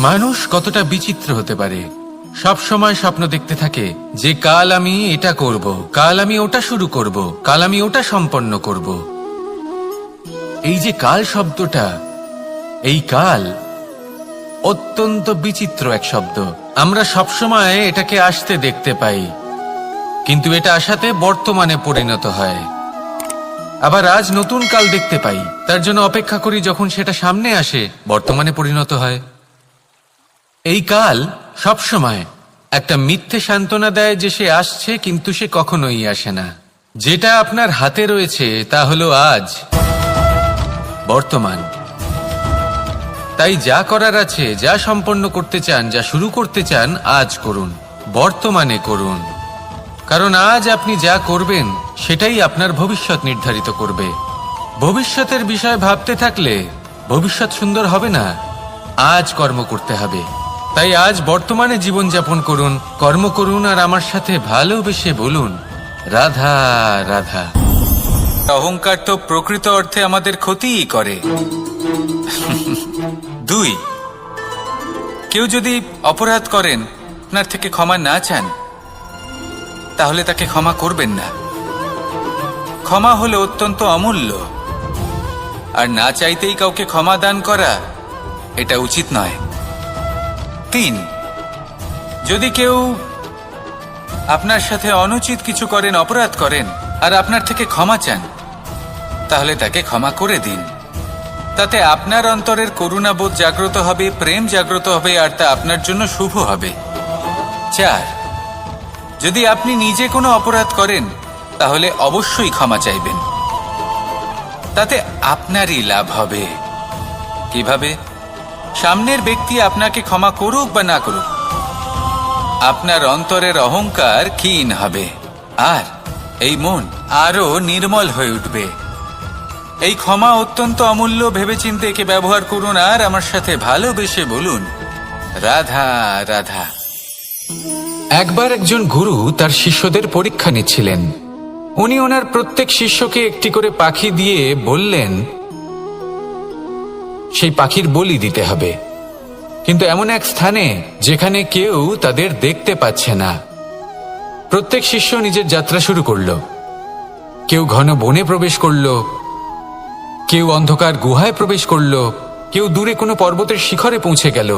মানুষ কতটা বিচিত্র হতে পারে। সব সময় স্বপ্ন দেখতে থাকে যে কাল আমি এটা করব, কাল আমি ওটা শুরু করব, কাল আমি ওটা সম্পন্ন করব। এই যে কাল শব্দটা, এই কাল অত্যন্ত বিচিত্র এক শব্দ। আমরা সবসময় এটাকে আসতে দেখতে পাই, কিন্তু এটা আসাতে বর্তমানে পরিণত হয়। আবার আজ নতুন কাল দেখতে পাই, তার জন্য অপেক্ষা করি, যখন সেটা সামনে আসে বর্তমানে পরিণত হয়। এই কাল সবসময় একটা মিথ্যে সান্ত্বনা দেয় যে সে আসছে, কিন্তু সে কখনোই আসে না। যেটা আপনার হাতে রয়েছে তা হলো আজ, বর্তমান। তাই যা করার আছে, যা সম্পন্ন করতে চান, যা শুরু করতে চান, আজ করুন, বর্তমানে করুন। কারণ আজ আপনি যা করবেন সেটাই আপনার ভবিষ্যৎ নির্ধারিত করবে। ভবিষ্যতের বিষয় ভাবতে থাকলে ভবিষ্যৎ সুন্দর হবে না। আজ কর্ম করতে হবে। তাই আজ বর্তমানে জীবনযাপন করুন, কর্ম করুন, আর আমার সাথে ভালোবেসে বলুন, রাধা রাধা। অহংকার তো প্রকৃত অর্থে আমাদের ক্ষতিই করে। 2, কেউ যদি অপরাধ করেন, আপনার থেকে ক্ষমা না চান, তাহলে তাকে ক্ষমা করবেন না। ক্ষমা হলো অত্যন্ত অমূল্য, আর না চাইতেই কাউকে ক্ষমা দান করা এটা উচিত নয়। 3, যদি কেউ আপনার সাথে অনুচিত কিছু করেন, অপরাধ করেন, আর আপনার থেকে ক্ষমা চান, তাহলে তাকে ক্ষমা করে দিন। তাতে আপনার অন্তরের করুণাবোধ জাগ্রত হবে, প্রেম জাগ্রত হবে, আর তা আপনার জন্য শুভ হবে। 4, যদি আপনি নিজে কোনো অপরাধ করেন, তাহলে অবশ্যই ক্ষমা চাইবেন। তাতে আপনারই লাভ হবে। কিভাবে? সামনের ব্যক্তি আপনাকে ক্ষমা করুক বা না করুক, আপনার অন্তরের অহংকার ক্ষীণ হবে, আর এই মন আরো নির্মল হয়ে উঠবে। এই ক্ষমা অত্যন্ত অমূল্য। ভেবেচিন্তে একে ব্যবহার করুন, আর আমার সাথে ভালোবেসে বলুন, রাধা রাধা। একবার একজন গুরু তার শিষ্যদের পরীক্ষা নিচ্ছিলেন। উনি ওনার প্রত্যেক শিষ্যকে একটি করে পাখি দিয়ে বললেন সেই পাখির বলি দিতে হবে, কিন্তু এমন এক স্থানে যেখানে কেউ তাদের দেখতে পাচ্ছে না। প্রত্যেক শিষ্য নিজের যাত্রা শুরু করল। কেউ ঘন বনে প্রবেশ করল, কেউ অন্ধকার গুহায় প্রবেশ করল, কেউ দূরে কোনো পর্বতের শিখরে পৌঁছে গেল।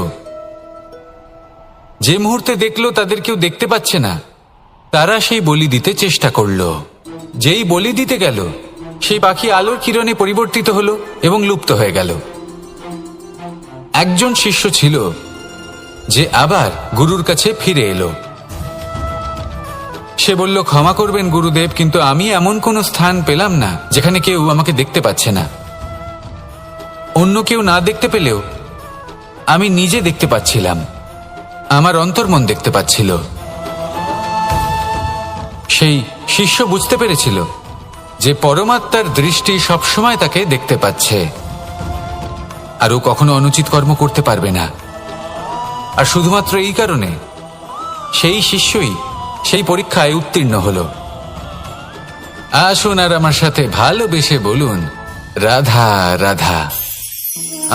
যে মুহূর্তে দেখল তাদের কেউ দেখতে পাচ্ছে না, তারা সেই বলি দিতে চেষ্টা করল। যেই বলি দিতে গেল, সেই পাখি আলোর কিরণে পরিবর্তিত হলো এবং লুপ্ত হয়ে গেল। একজন শিষ্য ছিল যে আবার গুরুর কাছে ফিরে এলো। সে বলল, ক্ষমা করবেন গুরুদেব, কিন্তু আমি এমন কোনো স্থান পেলাম না যেখানে কেউ আমাকে দেখতে পাচ্ছে না। অন্য কেউ না দেখতে পেলেও আমি নিজে দেখতে পাচ্ছিলাম, আমার অন্তর্মন দেখতে পাচ্ছিল। সেই শিষ্য বুঝতে পেরেছিল যে পরমাত্মার দৃষ্টি সবসময় তাকে দেখতে পাচ্ছে, আর ও কখনো অনুচিত কর্ম করতে পারবে না। আর শুধুমাত্র এই কারণে সেই শিষ্যই সেই পরীক্ষায় উত্তীর্ণ হল। আসুন আর আমার সাথে ভালোবেসে বলুন, রাধা রাধা।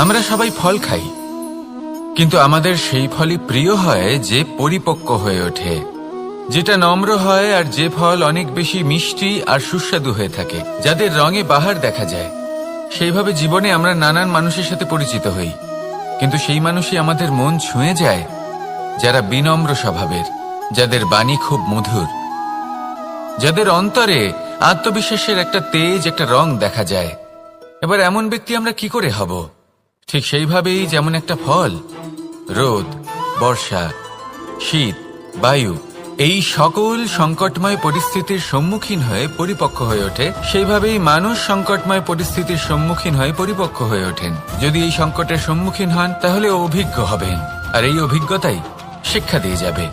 আমরা সবাই ফল খাই, কিন্তু আমাদের সেই ফলই প্রিয় হয় যে পরিপক্ক হয়ে ওঠে, যেটা নম্র হয়, আর যে ফল অনেক বেশি মিষ্টি আর সুস্বাদু হয়ে থাকে, যাদের রঙে বাহার দেখা যায়। সেইভাবে জীবনে আমরা নানান মানুষের সাথে পরিচিত হই, কিন্তু সেই মানুষই আমাদের মন ছুঁয়ে যায় যারা বিনম্র স্বভাবের, যাদের বাণী খুব মধুর, যাদের অন্তরে আত্মবিশ্বাসের একটা তেজ, একটা রং দেখা যায়। এবার এমন ব্যক্তি আমরা কি করে হব? ঠিক সেইভাবেই যেমন একটা ফল রোদ, বর্ষা, শীত, বায়ু এই সকল সংকটময় পরিস্থিতির সম্মুখীন হয়ে পরিপক্ক হয়ে ওঠে, সেইভাবেই মানুষ সংকটময় পরিস্থিতির সম্মুখীন হয়ে পরিপক্ক হয়ে ওঠেন। যদি এই সংকটের সম্মুখীন হন, তাহলে অভিজ্ঞ হবেন, আর এই অভিজ্ঞতাই শিক্ষা দিয়ে যাবে।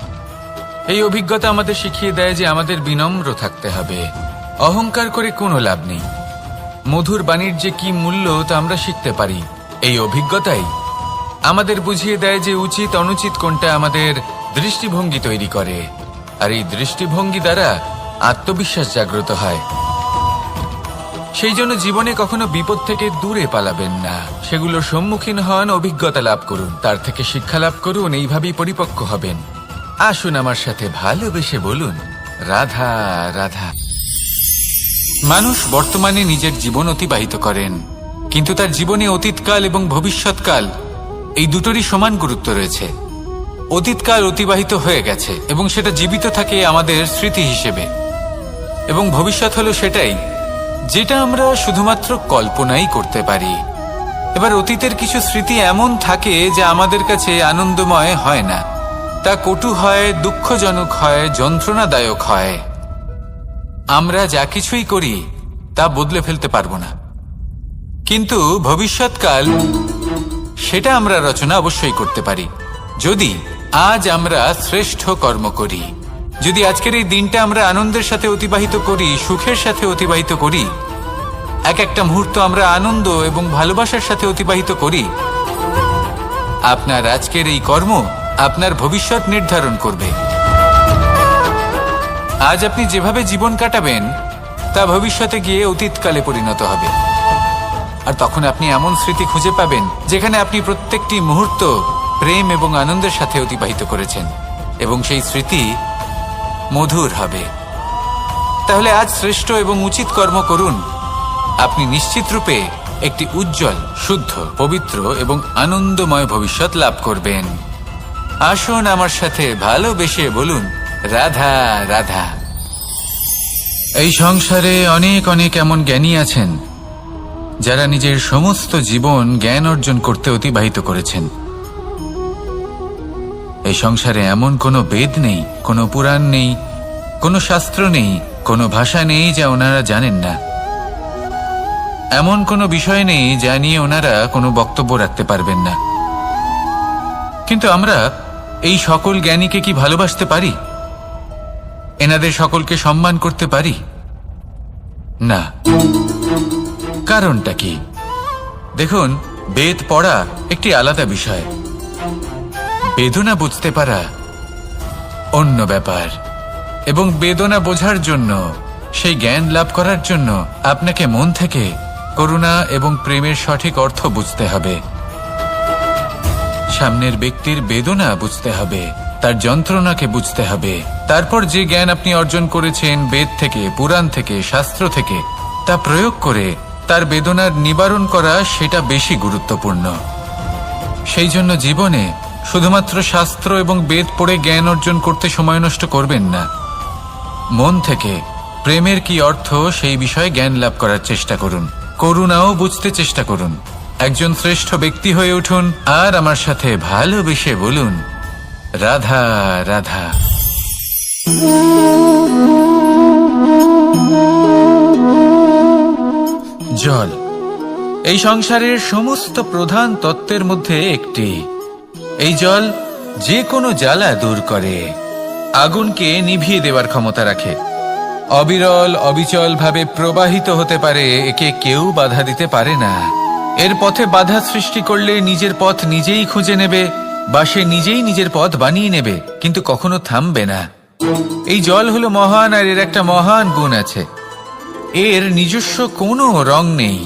এই অভিজ্ঞতা আমাদের শিখিয়ে দেয় যে আমাদের বিনম্র থাকতে হবে। অহংকার করে কোনো লাভ নেই। মধুর বাণীর যে কি মূল্য তা আমরা শিখতে পারি। এই অভিজ্ঞতাই আমাদের বুঝিয়ে দেয় যে উচিত অনুচিত কোনটা, আমাদের দৃষ্টিভঙ্গি তৈরি করে, আর এই দৃষ্টিভঙ্গি দ্বারা আত্মবিশ্বাস জাগ্রত হয়। সেই জন্য জীবনে কখনো বিপদ থেকে দূরে পালাবেন না, সেগুলোর সম্মুখীন হন, অভিজ্ঞতা লাভ করুন, তার থেকে শিক্ষা লাভ করুন, এইভাবেই পরিপক্ক হবেন। আসুন আমার সাথে ভালোবেসে বলুন, রাধা রাধা। মানুষ বর্তমানে নিজের জীবন অতিবাহিত করেন, কিন্তু তার জীবনে অতীতকাল এবং ভবিষ্যৎকাল এই দুটোরই সমান গুরুত্ব রয়েছে। অতীতকাল অতিবাহিত হয়ে গেছে এবং সেটা জীবিত থাকে আমাদের স্মৃতি হিসেবে, এবং ভবিষ্যৎ হলো সেটাই যেটা আমরা শুধুমাত্র কল্পনাই করতে পারি। এবার অতীতের কিছু স্মৃতি এমন থাকে যা আমাদের কাছে আনন্দময় হয় না, তা কটু হয়, দুঃখজনক হয়, যন্ত্রণাদায়ক হয়। আমরা যা কিছুই করি তা বদলে ফেলতে পারবো না, কিন্তু ভবিষ্যৎকাল সেটা আমরা রচনা অবশ্যই করতে পারি, যদি আজ আমরা শ্রেষ্ঠ কর্ম করি। যদি আজকের এই দিনটা আমরা আনন্দের সাথে অতিবাহিত করি, সুখের সাথে অতিবাহিত করি, এক একটা মুহূর্ত আমরা আনন্দ এবং ভালোবাসার সাথে অতিবাহিত করি, আপনার আজকের এই কর্ম আপনার ভবিষ্যৎ নির্ধারণ করবে। আজ আপনি যেভাবে জীবন কাটাবেন তা ভবিষ্যতে গিয়ে অতীতকালে পরিণত হবে, আর তখন আপনি এমন স্মৃতি খুঁজে পাবেন যেখানে আপনি প্রত্যেকটি মুহূর্ত প্রেম এবং আনন্দের সাথে অতিবাহিত করেছেন, এবং সেই স্মৃতি মধুর হবে। তাহলে আজ শ্রেষ্ঠ এবং উচিত কর্ম করুন, আপনি নিশ্চিত রূপে একটি উজ্জ্বল, শুদ্ধ, পবিত্র এবং আনন্দময় ভবিষ্যৎ লাভ করবেন। আসুন আমার সাথে ভালোবেসে বলুন, রাধা রাধা। এই সংসারে অনেক অনেক এমন জ্ঞানী আছেন যারা নিজের সমস্ত জীবন জ্ঞান অর্জন করতে অতিবাহিত করেছেন। এই সংসারে এমন কোনো বেদ নেই, কোনো পুরাণ নেই, কোনো শাস্ত্র নেই, কোনো ভাষা নেই যা ওনারা জানেন না। এমন কোনো বিষয় নেই যা নিয়ে ওনারা কোনো বক্তব্য রাখতে পারবেন না। কিন্তু আমরা এই সকল জ্ঞানীকে কি ভালোবাসতে পারি? এনাদের সকলকে সম্মান করতে পারি না। কারণটা কি? দেখুন, বেদ পড়া একটি আলাদা বিষয়, বেদনা বুঝতে পারা অন্য ব্যাপার। এবং বেদনা বোঝার জন্য, সেই জ্ঞান লাভ করার জন্য আপনাকে মন থেকে করুণা এবং প্রেমের সঠিক অর্থ বুঝতে হবে। সামনের ব্যক্তির বেদনা বুঝতে হবে, তার যন্ত্রণাকে বুঝতে হবে। তারপর যে জ্ঞান আপনি অর্জন করেছেন বেদ থেকে, পুরাণ থেকে, শাস্ত্র থেকে, তা প্রয়োগ করে তার বেদনার নিবারণ করা, সেটা বেশি গুরুত্বপূর্ণ। সেই জন্য জীবনে শুধুমাত্র শাস্ত্র এবং বেদ পড়ে জ্ঞান অর্জন করতে সময় নষ্ট করবেন না। মন থেকে প্রেমের কি অর্থ সেই বিষয়ে জ্ঞান লাভ করার চেষ্টা করুন, করুণাও বুঝতে চেষ্টা করুন। একজন শ্রেষ্ঠ ব্যক্তি হয়ে উঠুন, আর আমার সাথে ভালোবেসে বলুন, রাধা রাধা। জল এই সংসারের সমস্ত প্রধান তত্ত্বের মধ্যে একটি। এই জল যে কোনো জ্বালা দূর করে, আগুনকে নিভিয়ে দেওয়ার ক্ষমতা রাখে, অবিরল অবিচল ভাবে প্রবাহিত হতে পারে, একে কেউ বাধা দিতে পারে না। এর পথে বাধা সৃষ্টি করলে নিজের পথ নিজেই খুঁজে নেবে, বা সে নিজেই নিজের পথ বানিয়ে নেবে, কিন্তু কখনো থামবে না। এই জল হলো মহান, আর এর একটা মহান গুণ আছে, এর নিজস্ব কোনো রং নেই।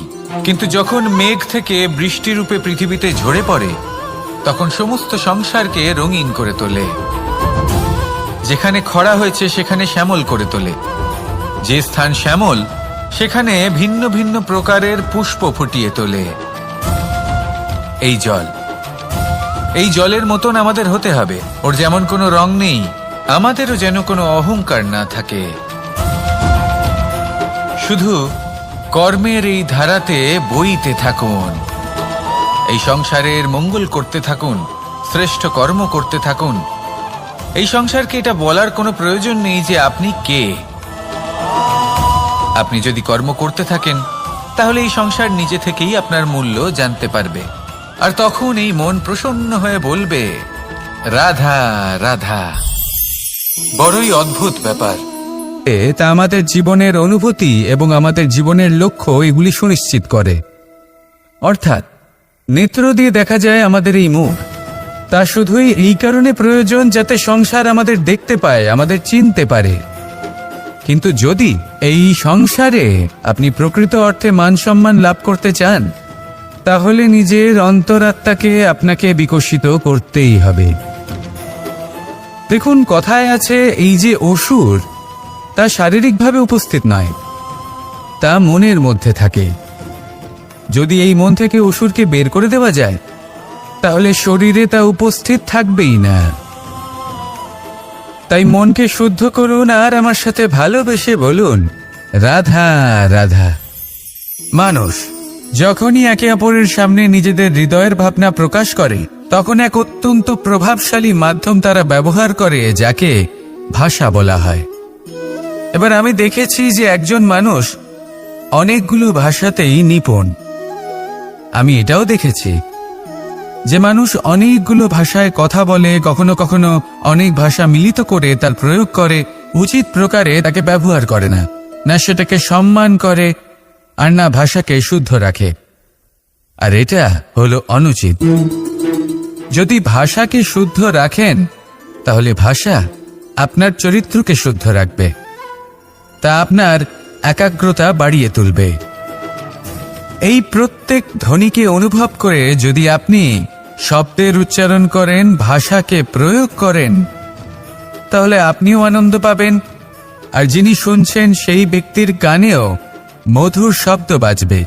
কিন্তু যখন মেঘ থেকে বৃষ্টিরূপে পৃথিবীতে ঝরে পড়ে, তখন সমস্ত সংসারকে রঙিন করে তোলে। যেখানে খরা হয়েছে সেখানে শ্যামল করে তোলে, যে স্থান শ্যামল সেখানে ভিন্ন ভিন্ন প্রকারের পুষ্প ফুটিয়ে তোলে। এই জল, এই জলের মতন আমাদের হতে হবে। ওর যেমন কোনো রং নেই, আমাদেরও যেন কোনো অহংকার না থাকে। শুধু কর্মের এই ধারাতে বইতে থাকুন, এই সংসারের মঙ্গল করতে থাকুন, শ্রেষ্ঠ কর্ম করতে থাকুন। এই সংসারকে এটা বলার কোনো প্রয়োজন নেই যে আপনি কে। আপনি যদি কর্ম করতে থাকেন, তাহলে এই সংসার নিজে থেকেই আপনার মূল্য জানতে পারবে, আর তখন এই মন প্রসন্ন হয়ে বলবে, রাধা রাধা। বড়ই অদ্ভুত ব্যাপার। তা আমাদের জীবনের অনুভূতি এবং আমাদের জীবনের লক্ষ্য এগুলি সুনিশ্চিত করে। অর্থাৎ নেত্র দিয়ে দেখা যায় আমাদের এই মুখ, তা শুধুই এই কারণে প্রয়োজন যাতে সংসার আমাদের দেখতে পায়, আমাদের চিনতে পারে। কিন্তু যদি এই সংসারে আপনি প্রকৃত অর্থে মান সম্মান লাভ করতে চান, তাহলে নিজের অন্তরাত্মাকে আপনাকে বিকশিত করতেই হবে। দেখুন, কথায় আছে এই যে অসুর, তা শারীরিকভাবে উপস্থিত নয়, তা মনের মধ্যে থাকে। যদি এই মন থেকে অসুরকে বের করে দেওয়া যায়, তাহলে শরীরে তা উপস্থিত থাকবেই না। তাই মনকে শুদ্ধ করুন আর আমার সাথে ভালোবেসে বলুন, রাধা রাধা। মানুষ যখনই একে অপরের সামনে নিজেদের হৃদয়ের ভাবনা প্রকাশ করে, তখন এক অত্যন্ত প্রভাবশালী মাধ্যম তারা ব্যবহার করে, যাকে ভাষা বলা হয়। এবার আমি দেখেছি যে একজন মানুষ অনেকগুলো ভাষাতেই নিপুণ। আমি এটাও দেখেছি যে মানুষ অনেকগুলো ভাষায় কথা বলে, কখনো কখনো অনেক ভাষা মিলিত করে তার প্রয়োগ করে, উচিত প্রকারে তাকে ব্যবহার করে না, না সেটাকে সম্মান করে, আর না ভাষাকে শুদ্ধ রাখে। আর এটা হলো অনুচিত। যদি ভাষাকে শুদ্ধ রাখেন, তাহলে ভাষা আপনার চরিত্রকে শুদ্ধ রাখবে, তা আপনার একাগ্রতা বাড়িয়ে তুলবে। এই প্রত্যেক ধ্বনিকে অনুভব করে যদি আপনি শব্দের উচ্চারণ করেন, ভাষাকে প্রয়োগ করেন, তাহলে আপনিও আনন্দ পাবেন, আর যিনি শুনছেন সেই ব্যক্তির কানেও মধুর শব্দ বাজবে।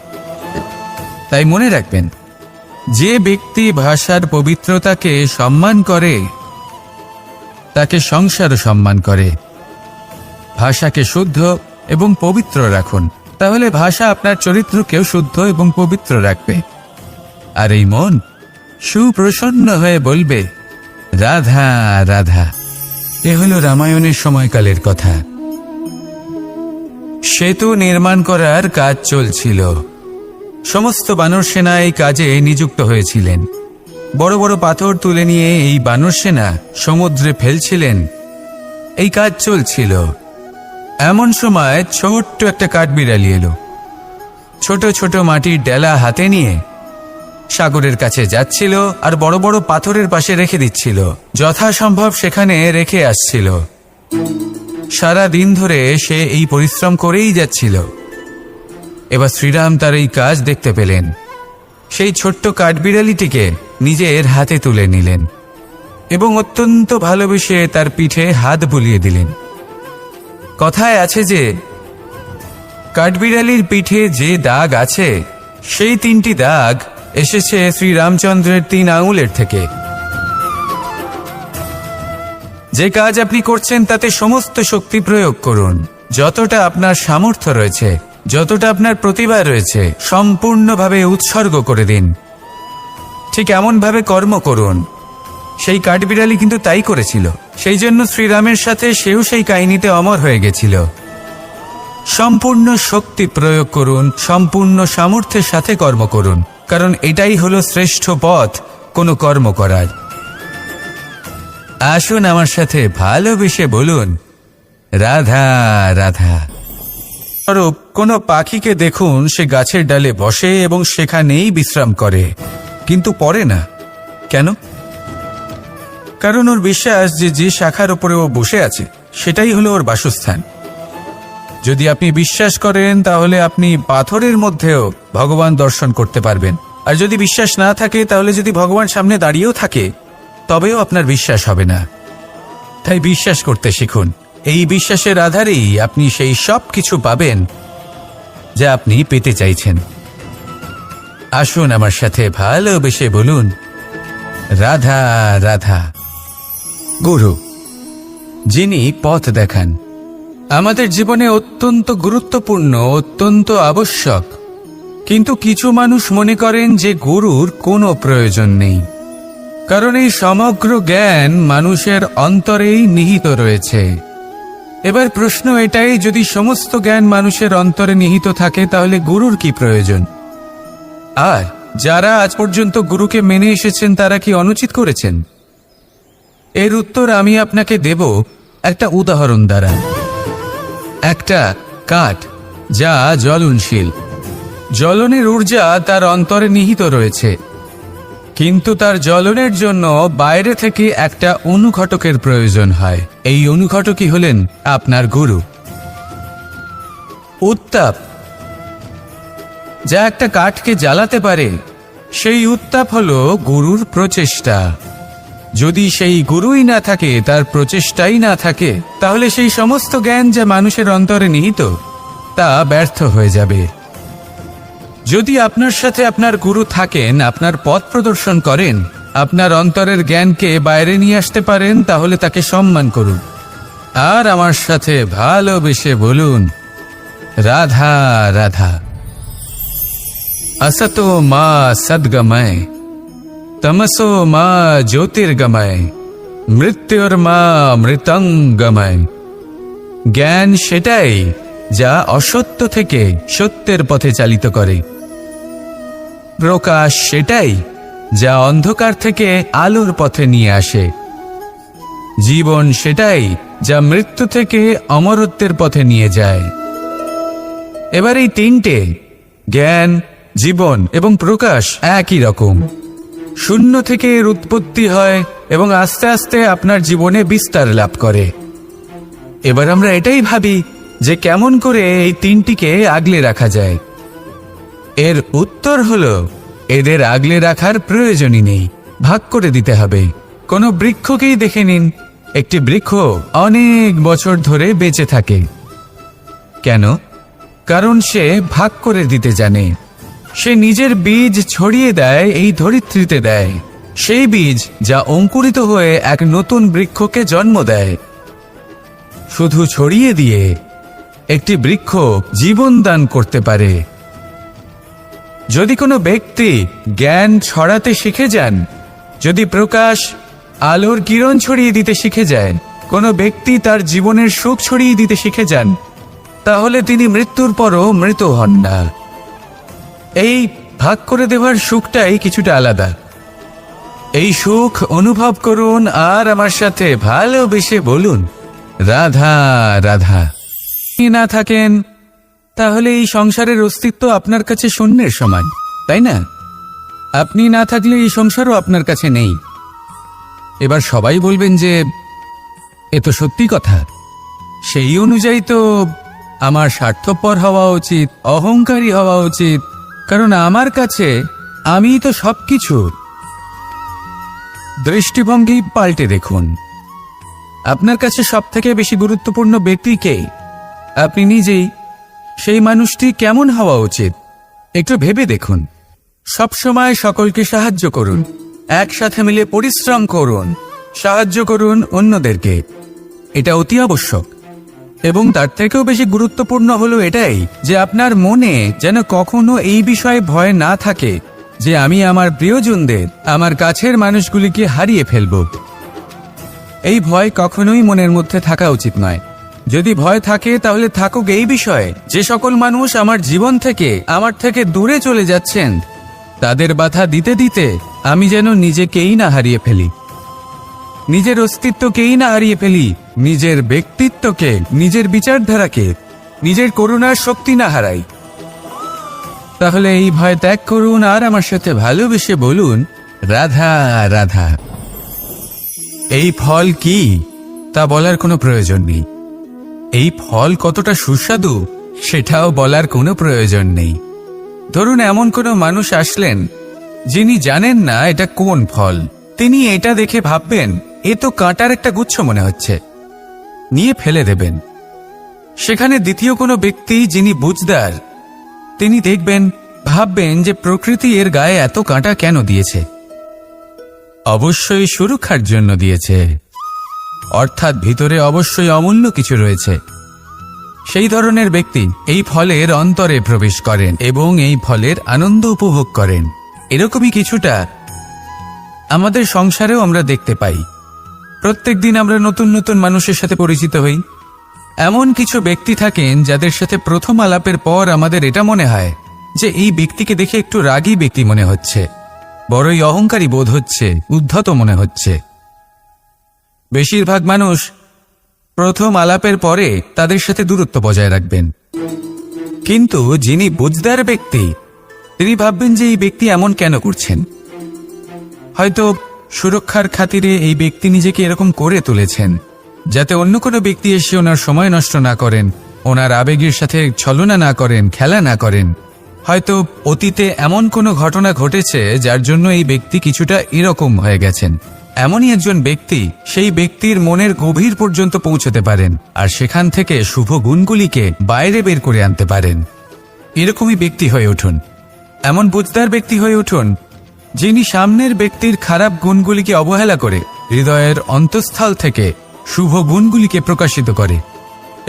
তাই মনে রাখবেন, যে ব্যক্তি ভাষার পবিত্রতাকে সম্মান করে, তাকে সংসারও সম্মান করে। ভাষাকে শুদ্ধ এবং পবিত্র রাখুন, তাহলে ভাষা আপনার চরিত্রকেও শুদ্ধ এবং পবিত্র রাখবে। আর এই মন সুপ্রসন্ন হয়ে বলবে, রাধা রাধা। এ হল রামায়ণের সময়কালের কথা। সেতু নির্মাণ করার কাজ চলছিল। সমস্ত বানর সেনা এই কাজে নিযুক্ত হয়েছিলেন। বড় বড় পাথর তুলে নিয়ে এই বানর সেনা সমুদ্রে ফেলছিলেন। এই কাজ চলছিল। এমন সময় ছোট্ট একটা কাঠবিড়ালি এলো। ছোট ছোট মাটির ডেলা হাতে নিয়ে সাগরের কাছে যাচ্ছিল, আর বড় বড় পাথরের পাশে রেখে দিচ্ছিল, যথাসম্ভব সেখানে রেখে আসছিল। সারা দিন ধরে সে এই পরিশ্রম করেই যাচ্ছিল। এবার শ্রীরাম তার এই কাজ দেখতে পেলেন। সেই ছোট্ট কাঠবিড়ালিটিকে নিজের হাতে তুলে নিলেন এবং অত্যন্ত ভালোবেসে তার পিঠে হাত বুলিয়ে দিলেন। কথায় আছে যে কাঠবিড়ালির পিঠে যে দাগ আছে, সেই 3টি দাগ এসেছে শ্রীরামচন্দ্রের 3 আঙুলের থেকে। যে কাজ আপনি করছেন তাতে সমস্ত শক্তি প্রয়োগ করুন। যতটা আপনার সামর্থ্য রয়েছে, যতটা আপনার প্রতিভা রয়েছে, সম্পূর্ণভাবে উৎসর্গ করে দিন। ঠিক এমনভাবে কর্ম করুন। সেই কাঠবিড়ালি কিন্তু তাই করেছিল। সেই জন্য শ্রীরামের সাথে সেও সেই কাহিনীতে অমর হয়ে গেছিল। সম্পূর্ণ শক্তি প্রয়োগ করুন, সম্পূর্ণ সামর্থ্যের সাথে কর্ম করুন, কারণ এটাই হলো শ্রেষ্ঠ পথ কোনো কর্ম করার। আসুন আমার সাথে ভালোবেসে বলুন, রাধা রাধা। স্বরূপ, কোনো পাখিকে দেখুন, সে গাছের ডালে বসে এবং সেখানেই বিশ্রাম করে, কিন্তু পড়ে না। কেন? কারণ ওর বিশ্বাস যে যে শাখার উপরে ও বসে আছে সেটাই হলো ওর বাসস্থান। যদি আপনি বিশ্বাস করেন, তাহলে আপনি পাথরের মধ্যেও ভগবান দর্শন করতে পারবেন। আর যদি বিশ্বাস না থাকে, তাহলে যদি ভগবান সামনে দাঁড়িয়েও থাকে, তবেও আপনার বিশ্বাস হবে না। তাই বিশ্বাস করতে শিখুন। এই বিশ্বাসের আধারেই আপনি সেই সব কিছু পাবেন যা আপনি পেতে চাইছেন। আসুন আমার সাথে ভালোবেসে বলুন, রাধা রাধা। গুরু, যিনি পথ দেখান, আমাদের জীবনে অত্যন্ত গুরুত্বপূর্ণ, অত্যন্ত আবশ্যক। কিন্তু কিছু মানুষ মনে করেন যে গুরুর কোনো প্রয়োজন নেই, কারণ এই সমগ্র জ্ঞান মানুষের অন্তরেই নিহিত রয়েছে। এবার প্রশ্ন এটাই, যদি সমস্ত জ্ঞান মানুষের অন্তরে নিহিত থাকে, তাহলে গুরুর কি প্রয়োজন? আর যারা আজ পর্যন্ত গুরুকে মেনে এসেছেন, তারা কি অনুচিত করেছেন? এর উত্তর আমি আপনাকে দেব একটা উদাহরণ দ্বারা। একটা কাঠ যা জ্বলনশীল, জ্বলনের ঊর্জা তার অন্তরে নিহিত রয়েছে, কিন্তু তার জ্বলনের জন্য বাইরে থেকে একটা অনুঘটকের প্রয়োজন হয়। এই অনুঘটকই হলেন আপনার গুরু। উত্তাপ, যা একটা কাঠকে জ্বালাতে পারে, সেই উত্তাপ হলো গুরুর প্রচেষ্টা। যদি সেই গুরুই না থাকে, তার প্রচেষ্টাই না থাকে, তাহলে সেই সমস্ত জ্ঞান যা মানুষের অন্তরে নিহিত তা ব্যর্থ হয়ে যাবে। যদি আপনার সাথে আপনার গুরু থাকেন, আপনার পথ প্রদর্শন করেন, আপনার অন্তরের জ্ঞানকে বাইরে নিয়ে আসতে পারেন, তাহলে তাকে সম্মান করুন আর আমার সাথে ভালোবেসে বলুন, রাধা রাধা। असतो मा सद्गमय, तमसो मा ज्योतिर्गमय, মৃত্যুর্মা মৃতঙ্গময়। জ্ঞান সেটাই যা অসত্য থেকে সত্যের পথে চালিত করে। প্রকাশ সেটাই যা অন্ধকার থেকে আলোর পথে নিয়ে আসে। জীবন সেটাই যা মৃত্যু থেকে অমরত্বের পথে নিয়ে যায়। এবার এই তিনটে, জ্ঞান, জীবন এবং প্রকাশ, একই রকম। শূন্য থেকে এর উৎপত্তি হয় এবং আস্তে আস্তে আপনার জীবনে বিস্তার লাভ করে। এবার আমরা এটাই ভাবি যে কেমন করে এই তিনটিকে আগলে রাখা যায়। এর উত্তর হলো, এদের আগলে রাখার প্রয়োজনই নেই, ভাগ করে দিতে হবে। কোনো বৃক্ষকেই দেখে নিন, একটি বৃক্ষ অনেক বছর ধরে বেঁচে থাকে। কেন? কারণ সে ভাগ করে দিতে জানে। সে নিজের বীজ ছড়িয়ে দেয়, এই ধরিত্রীতে দেয়, সেই বীজ যা অঙ্কুরিত হয়ে এক নতুন বৃক্ষকে জন্ম দেয়। শুধু ছড়িয়ে দিয়ে একটি বৃক্ষ জীবন দান করতে পারে। যদি কোনো ব্যক্তি জ্ঞান ছড়াতে শিখে যান, যদি প্রকাশ, আলোর কিরণ ছড়িয়ে দিতে শিখে যায়, কোনো ব্যক্তি তার জীবনের সুখ ছড়িয়ে দিতে শিখে যান, তাহলে তিনি মৃত্যুর পরও মৃত হন না। এই ভাগ করে দেওয়ার সুখটাই কিছুটা আলাদা। এই সুখ অনুভব করুন আর আমার সাথে ভালোবেসে বলুন, রাধা রাধা। যদি না থাকেন, তাহলে এই সংসারের অস্তিত্ব আপনার কাছে শূন্যের সমান, তাই না? আপনি না থাকলে এই সংসারও আপনার কাছে নেই। এবার সবাই বলবেন যে এ তো সত্যি কথা, সেই অনুযায়ী তো আমার স্বার্থপর হওয়া উচিত, অহংকারী হওয়া উচিত, কারণ আমার কাছে আমিই তো সবকিছু। দৃষ্টিভঙ্গি পাল্টে দেখুন। আপনার কাছে সবথেকে বেশি গুরুত্বপূর্ণ ব্যক্তি কে? আপনি নিজেই। সেই মানুষটি কেমন হওয়া উচিত একটু ভেবে দেখুন। সবসময় সকলকে সাহায্য করুন, একসাথে মিলে পরিশ্রম করুন, সাহায্য করুন অন্যদেরকে। এটা অতি আবশ্যক। এবং তার থেকেও বেশি গুরুত্বপূর্ণ হলো এটাই যে আপনার মনে যেন কখনো এই বিষয়ে ভয় না থাকে যে আমি আমার প্রিয়জনদের, আমার কাছের মানুষগুলিকে হারিয়ে ফেলব। এই ভয় কখনোই মনের মধ্যে থাকা উচিত নয়। যদি ভয় থাকে তাহলে থাকুক এই বিষয়ে যে সকল মানুষ আমার জীবন থেকে, আমার থেকে দূরে চলে যাচ্ছেন, তাদের বাধা দিতে দিতে আমি যেন নিজেকেই না হারিয়ে ফেলি, নিজের অস্তিত্বকেই না হারিয়ে ফেলি, নিজের ব্যক্তিত্বকে, নিজের বিচারধারাকে, নিজের করুণার শক্তি না হারাই। তাহলে এই ভয় ত্যাগ করুন আর আমার সাথে ভালোবেসে বলুন, রাধা রাধা। এই ফল কি তা বলার কোনো প্রয়োজন নেই। এই ফল কতটা সুস্বাদু সেটাও বলার কোনো প্রয়োজন নেই। ধরুন এমন কোনো মানুষ আসলেন যিনি জানেন না এটা কোন ফল। তিনি এটা দেখে ভাববেন এ তো কাঁটার একটা গুচ্ছ মনে হচ্ছে, নিয়ে ফেলে দেবেন। সেখানে দ্বিতীয় কোনো ব্যক্তি যিনি বুঝদার, তিনি দেখবেন, ভাববেন যে প্রকৃতি এর গায়ে এত কাঁটা কেন দিয়েছে? অবশ্যই সুরক্ষার জন্য দিয়েছে, অর্থাৎ ভিতরে অবশ্যই অমূল্য কিছু রয়েছে। সেই ধরনের ব্যক্তি এই ফলের অন্তরে প্রবেশ করেন এবং এই ফলের আনন্দ উপভোগ করেন। এরকমই কিছুটা আমাদের সংসারেও আমরা দেখতে পাই। প্রত্যেকদিন আমরা নতুন নতুন মানুষের সাথে পরিচিত হই। এমন কিছু ব্যক্তি থাকেন যাদের সাথে প্রথম আলাপের পর আমাদের এটা মনে হয় যে এই ব্যক্তিকে দেখে একটু রাগী ব্যক্তি মনে হচ্ছে, বড়ই অহংকারী বোধ হচ্ছে, উদ্ধত মনে হচ্ছে। বেশিরভাগ মানুষ প্রথম আলাপের পরে তাদের সাথে দূরত্ব বজায় রাখবেন। কিন্তু যিনি বুঝদার ব্যক্তি, তিনি ভাববেন যে এই ব্যক্তি এমন কেন করছেন। হয়তো সুরক্ষার খাতিরে এই ব্যক্তি নিজেকে এরকম করে তুলেছেন যাতে অন্য কোনো ব্যক্তি এসে ওনার সময় নষ্ট না করেন, ওনার আবেগের সাথে ছলনা না করেন, খেলা না করেন। হয়তো অতীতে এমন কোনো ঘটনা ঘটেছে যার জন্য এই ব্যক্তি কিছুটা এরকম হয়ে গেছেন। এমনই একজন ব্যক্তি সেই ব্যক্তির মনের গভীর পর্যন্ত পৌঁছতে পারেন আর সেখান থেকে শুভ গুণগুলিকে বাইরে বের করে আনতে পারেন। এরকমই ব্যক্তি হয়ে উঠুন, এমন বুঝদার ব্যক্তি হয়ে উঠুন যিনি সামনের ব্যক্তির খারাপ গুণগুলিকে অবহেলা করে হৃদয়ের অন্তঃস্থল থেকে শুভ গুণগুলিকে প্রকাশিত করে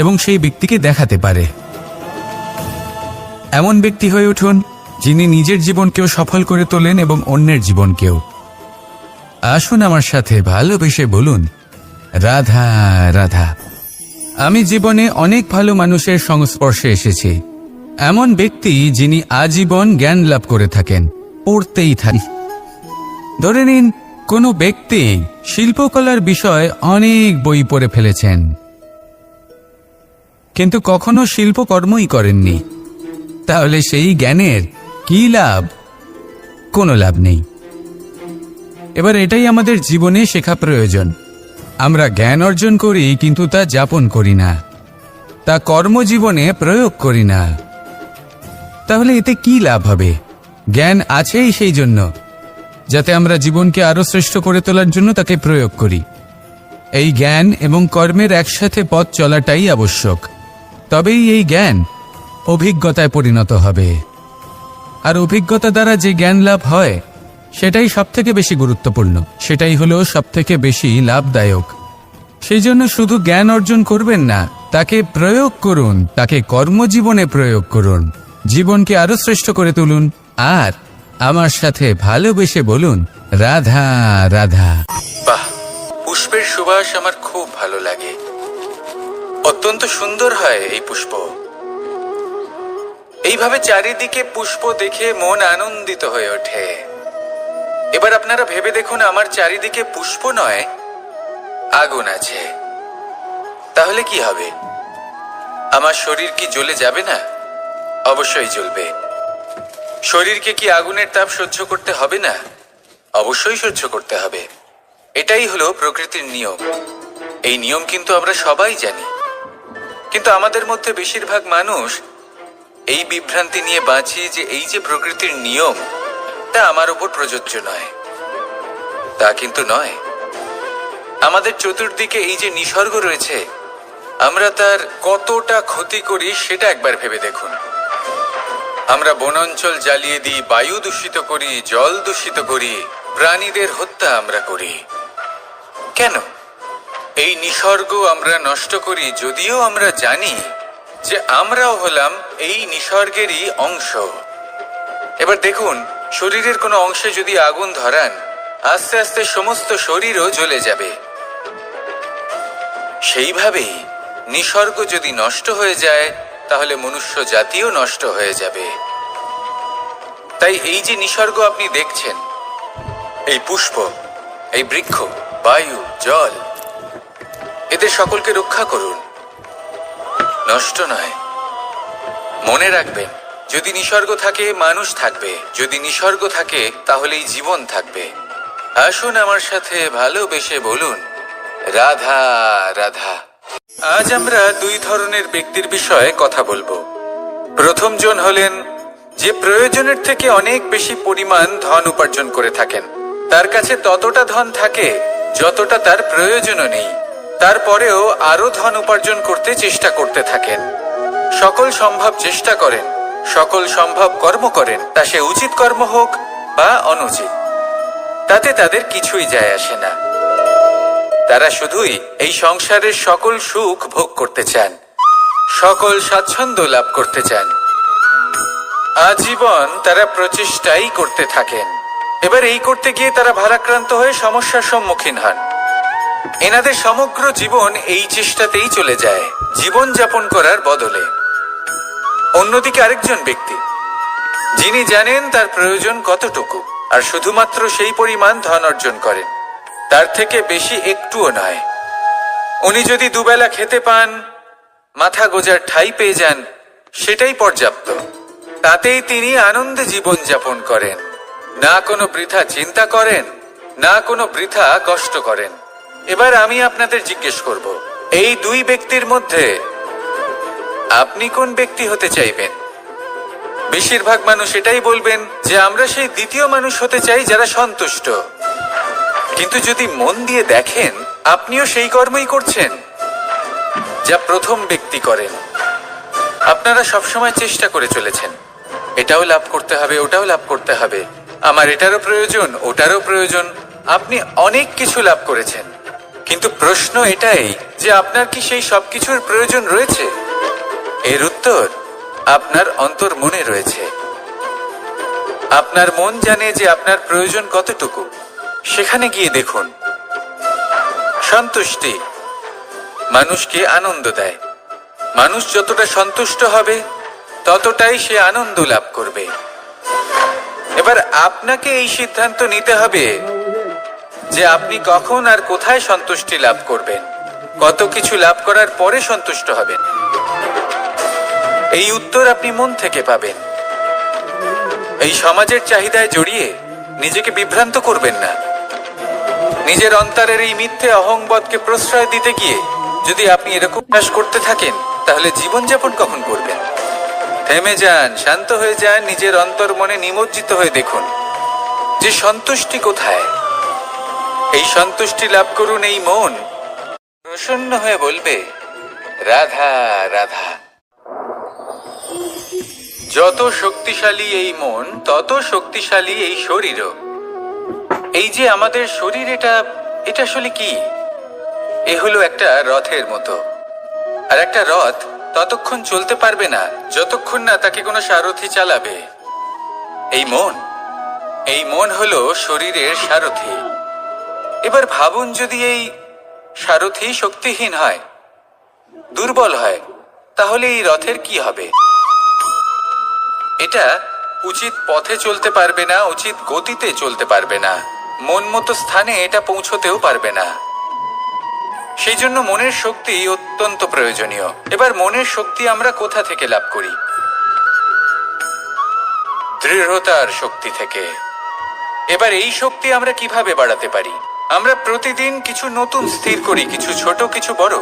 এবং সেই ব্যক্তিকে দেখাতে পারে। এমন ব্যক্তি হয়ে উঠুন যিনি নিজের জীবনকেও সফল করে তোলেন এবং অন্যের জীবনকেও। আসুন আমার সাথে ভালোবেসে বলুন, রাধা রাধা। আমি জীবনে অনেক ভালো মানুষের সংস্পর্শে এসেছি। এমন ব্যক্তি যিনি আজীবন জ্ঞান লাভ করে থাকেন, পড়তেই থাকেন। ধরে নিন কোনো ব্যক্তি শিল্পকলার বিষয়ে অনেক বই পড়ে ফেলেছেন, কিন্তু কখনো শিল্পকর্মই করেননি। তাহলে সেই জ্ঞানের কি লাভ? কোনো লাভ নেই। এবার এটাই আমাদের জীবনে শেখা প্রয়োজন। আমরা জ্ঞান অর্জন করি কিন্তু তা যাপন করি না, তা কর্মজীবনে প্রয়োগ করি না। তাহলে এতে কি লাভ হবে? জ্ঞান আছেই সেই জন্য যাতে আমরা জীবনকে আরো শ্রেষ্ঠ করে তোলার জন্য তাকে প্রয়োগ করি। এই জ্ঞান এবং কর্মের একসাথে পথ চলাটাই আবশ্যক। তবেই এই জ্ঞান অভিজ্ঞতায় পরিণত হবে। আর অভিজ্ঞতা দ্বারা যে জ্ঞান লাভ হয় সেটাই সবথেকে বেশি গুরুত্বপূর্ণ, সেটাই হলো সবথেকে বেশি লাভদায়ক। সেই জন্য শুধু জ্ঞান অর্জন করবেন না, তাকে প্রয়োগ করুন, তাকে কর্মজীবনে প্রয়োগ করুন, জীবনকে আরো শ্রেষ্ঠ করে তুলুন। আর আমার সাথে ভালোবেসে বলুন, রাধা রাধা। বাহ, পুষ্পের সুবাস আমার খুব ভালো লাগে। অত্যন্ত সুন্দর হয় এই পুষ্প। এইভাবে চারিদিকে পুষ্প দেখে মন আনন্দিত হয়ে ওঠে। এবার আপনারা ভেবে দেখুন, আমার চারিদিকে পুষ্প নয়, আগুন আছে। তাহলে কি হবে? আমার শরীর কি জ্বলে যাবে না? অবশ্যই জ্বলবে। শরীরকে কি আগুনের তাপ সহ্য করতে হবে না? অবশ্যই সহ্য করতে হবে। এটাই হলো প্রকৃতির নিয়ম। এই নিয়ম কিন্তু আমরা সবাই জানি, কিন্তু আমাদের মধ্যে বেশিরভাগ মানুষ এই বিভ্রান্তি নিয়ে বাঁচি যে এই যে প্রকৃতির নিয়ম তা আমার উপর প্রযোজ্য নয়। তা কিন্তু নয়। আমাদের চতুর্দিকে এই যে নিসর্গ রয়েছে, আমরা তার কতটা ক্ষতি করি সেটা একবার ভেবে দেখুন। আমরা বনাঞ্চল জ্বালিয়ে দিই, বায়ু দূষিত করি, জল দূষিত করি, প্রাণীদের হত্যা আমরা করি। কেন? এই নিসর্গ আমরা নষ্ট করি, যদিও আমরা জানি যে আমরাও হলাম এই নিসর্গেরই অংশ। এবার দেখুন, শরীরের কোনো অংশে যদি আগুন ধরান, আস্তে আস্তে সমস্ত শরীরও জ্বলে যাবে। সেইভাবেই নিসর্গ যদি নষ্ট হয়ে যায়, তাহলে মনুষ্য জাতিও নষ্ট হয়ে যাবে। তাই এই যে নিসর্গ আপনি দেখছেন, এই পুষ্প, এই বৃক্ষ, বায়ু, জল, এদের সকলকে রক্ষা করুন, নষ্ট নয়। মনে রাখবেন, যদি নিসর্গ থাকে মানুষ থাকবে, যদি নিসর্গ থাকে তাহলেই জীবন থাকবে। আসুন আমার সাথে ভালোবেসে বলুন, রাধা রাধা। আজ আমরা দুই ধরনের ব্যক্তির বিষয়ে কথা বলবো। প্রথম জন হলেন যে প্রয়োজনের থেকে অনেক বেশি পরিমাণ ধন উপার্জন করে থাকেন। তার কাছে ততটা ধন থাকে যতটা তার প্রয়োজনও নেই, তারপরেও আরো ধন উপার্জন করতে চেষ্টা করতে থাকেন। সকল সম্ভব চেষ্টা করেন, সকল সম্ভব কর্ম করেন, তা সে উচিত কর্ম হোক বা অনুচিত, তাতে তাদের কিছুই যায় আসে না। তারা শুধুই এই সংসারের সকল সুখ ভোগ করতে চান, সকল স্বাচ্ছন্দ্য লাভ করতে চান। আজীবন তারা প্রচেষ্টাই করতে থাকেন। এবার এই করতে গিয়ে তারা ভারাক্রান্ত হয়ে সমস্যার সম্মুখীন হন। এনাদের সমগ্র জীবন এই চেষ্টাতেই চলে যায়, জীবন যাপন করার বদলে। অন্যদিকে আরেকজন ব্যক্তি যিনি জানেন তার প্রয়োজন কতটুকু, আর শুধুমাত্র সেই পরিমাণ ধন অর্জন করেন, তার থেকে বেশি একটুও নয়। উনি যদি দুবেলা খেতে পান, মাথা গোজার ঠাঁই পেয়ে যান, সেটাই পর্যাপ্ত। তাতেই তিনি আনন্দে জীবন যাপন করেন, না কোনো বৃথা চিন্তা করেন, না কোনো বৃথা কষ্ট করেন। এবার আমি আপনাদের জিজ্ঞেস করব, এই দুই ব্যক্তির মধ্যে আপনি কোন ব্যক্তি হতে চাইবেন? বেশিরভাগ মানুষ এটাই বলবেন যে আমরা সেই দ্বিতীয় মানুষ হতে চাই যারা সন্তুষ্ট। কিন্তু যদি মন দিয়ে দেখেন, আপনিও সেই কর্মই করছেন যা প্রথম ব্যক্তি করেন। আপনারা সবসময় চেষ্টা করে চলেছেন, এটাও লাভ করতে হবে, ওটাও লাভ করতে হবে, আমার এটারও প্রয়োজন, ওটারও প্রয়োজন। আপনি অনেক কিছু লাভ করেছেন, কিন্তু প্রশ্ন এটাই যে আপনার কি সেই সবকিছুর প্রয়োজন রয়েছে? এর উত্তর আপনার অন্তর্মনে রয়েছে। আপনার মন জানে যে আপনার প্রয়োজন কতটুকু। সেখানে গিয়ে দেখুন। সন্তুষ্টি মানুষকে আনন্দ দেয়। মানুষ যতটা সন্তুষ্ট হবে ততটাই সে আনন্দ লাভ করবে। এবার আপনাকে এই সিদ্ধান্ত নিতে হবে যে আপনি কখন আর কোথায় সন্তুষ্টি লাভ করবেন, কত কিছু লাভ করার পরে সন্তুষ্ট হবেন। এই উত্তর আপনি মন থেকে পাবেন। এই সমাজের চাহিদায় জড়িয়ে নিজেকে বিভ্রান্ত করবেন না। নিজের অন্তরের এই মিথ্যে অহংবোধকে প্রশ্রয় দিতে গিয়ে যদি আপনি এরকম চাষ করতে থাকেন, তাহলে জীবনযাপন কখন করবেন? থেমে যান, শান্ত হয়ে যান, নিজের অন্তর মনে নিমজ্জিত হয়ে দেখুন যে সন্তুষ্টি কোথায়। এই সন্তুষ্টি লাভ করুন। এই মন প্রসন্ন হয়ে বলবে, রাধা রাধা। যত শক্তিশালী এই মন, তত শক্তিশালী এই শরীরও। এই যে আমাদের শরীর, এটা আসলে কি? এ হলো একটা রথের মতো। আর একটা রথ ততক্ষণ চলতে পারবে না যতক্ষণ না তাকে কোনো সারথি চালাবে। এই মন হলো শরীরের সারথি। এবার ভাবুন, যদি এই সারথি শক্তিহীন হয়, দুর্বল হয়, তাহলে এই রথের কি হবে? এটা উচিত পথে চলতে পারবে না, উচিত গতিতে চলতে পারবে না, মন মতো স্থানে এটা পৌঁছতেও পারবে না। সেই জন্য মনের শক্তি অত্যন্ত প্রয়োজনীয়। এবার মনের শক্তি আমরা কোথা থেকে লাভ করি? দৃঢ়তার শক্তি থেকে। এবার এই শক্তি আমরা কিভাবে বাড়াতে পারি? আমরা প্রতিদিন কিছু নতুন স্থির করি, কিছু ছোট, কিছু বড়।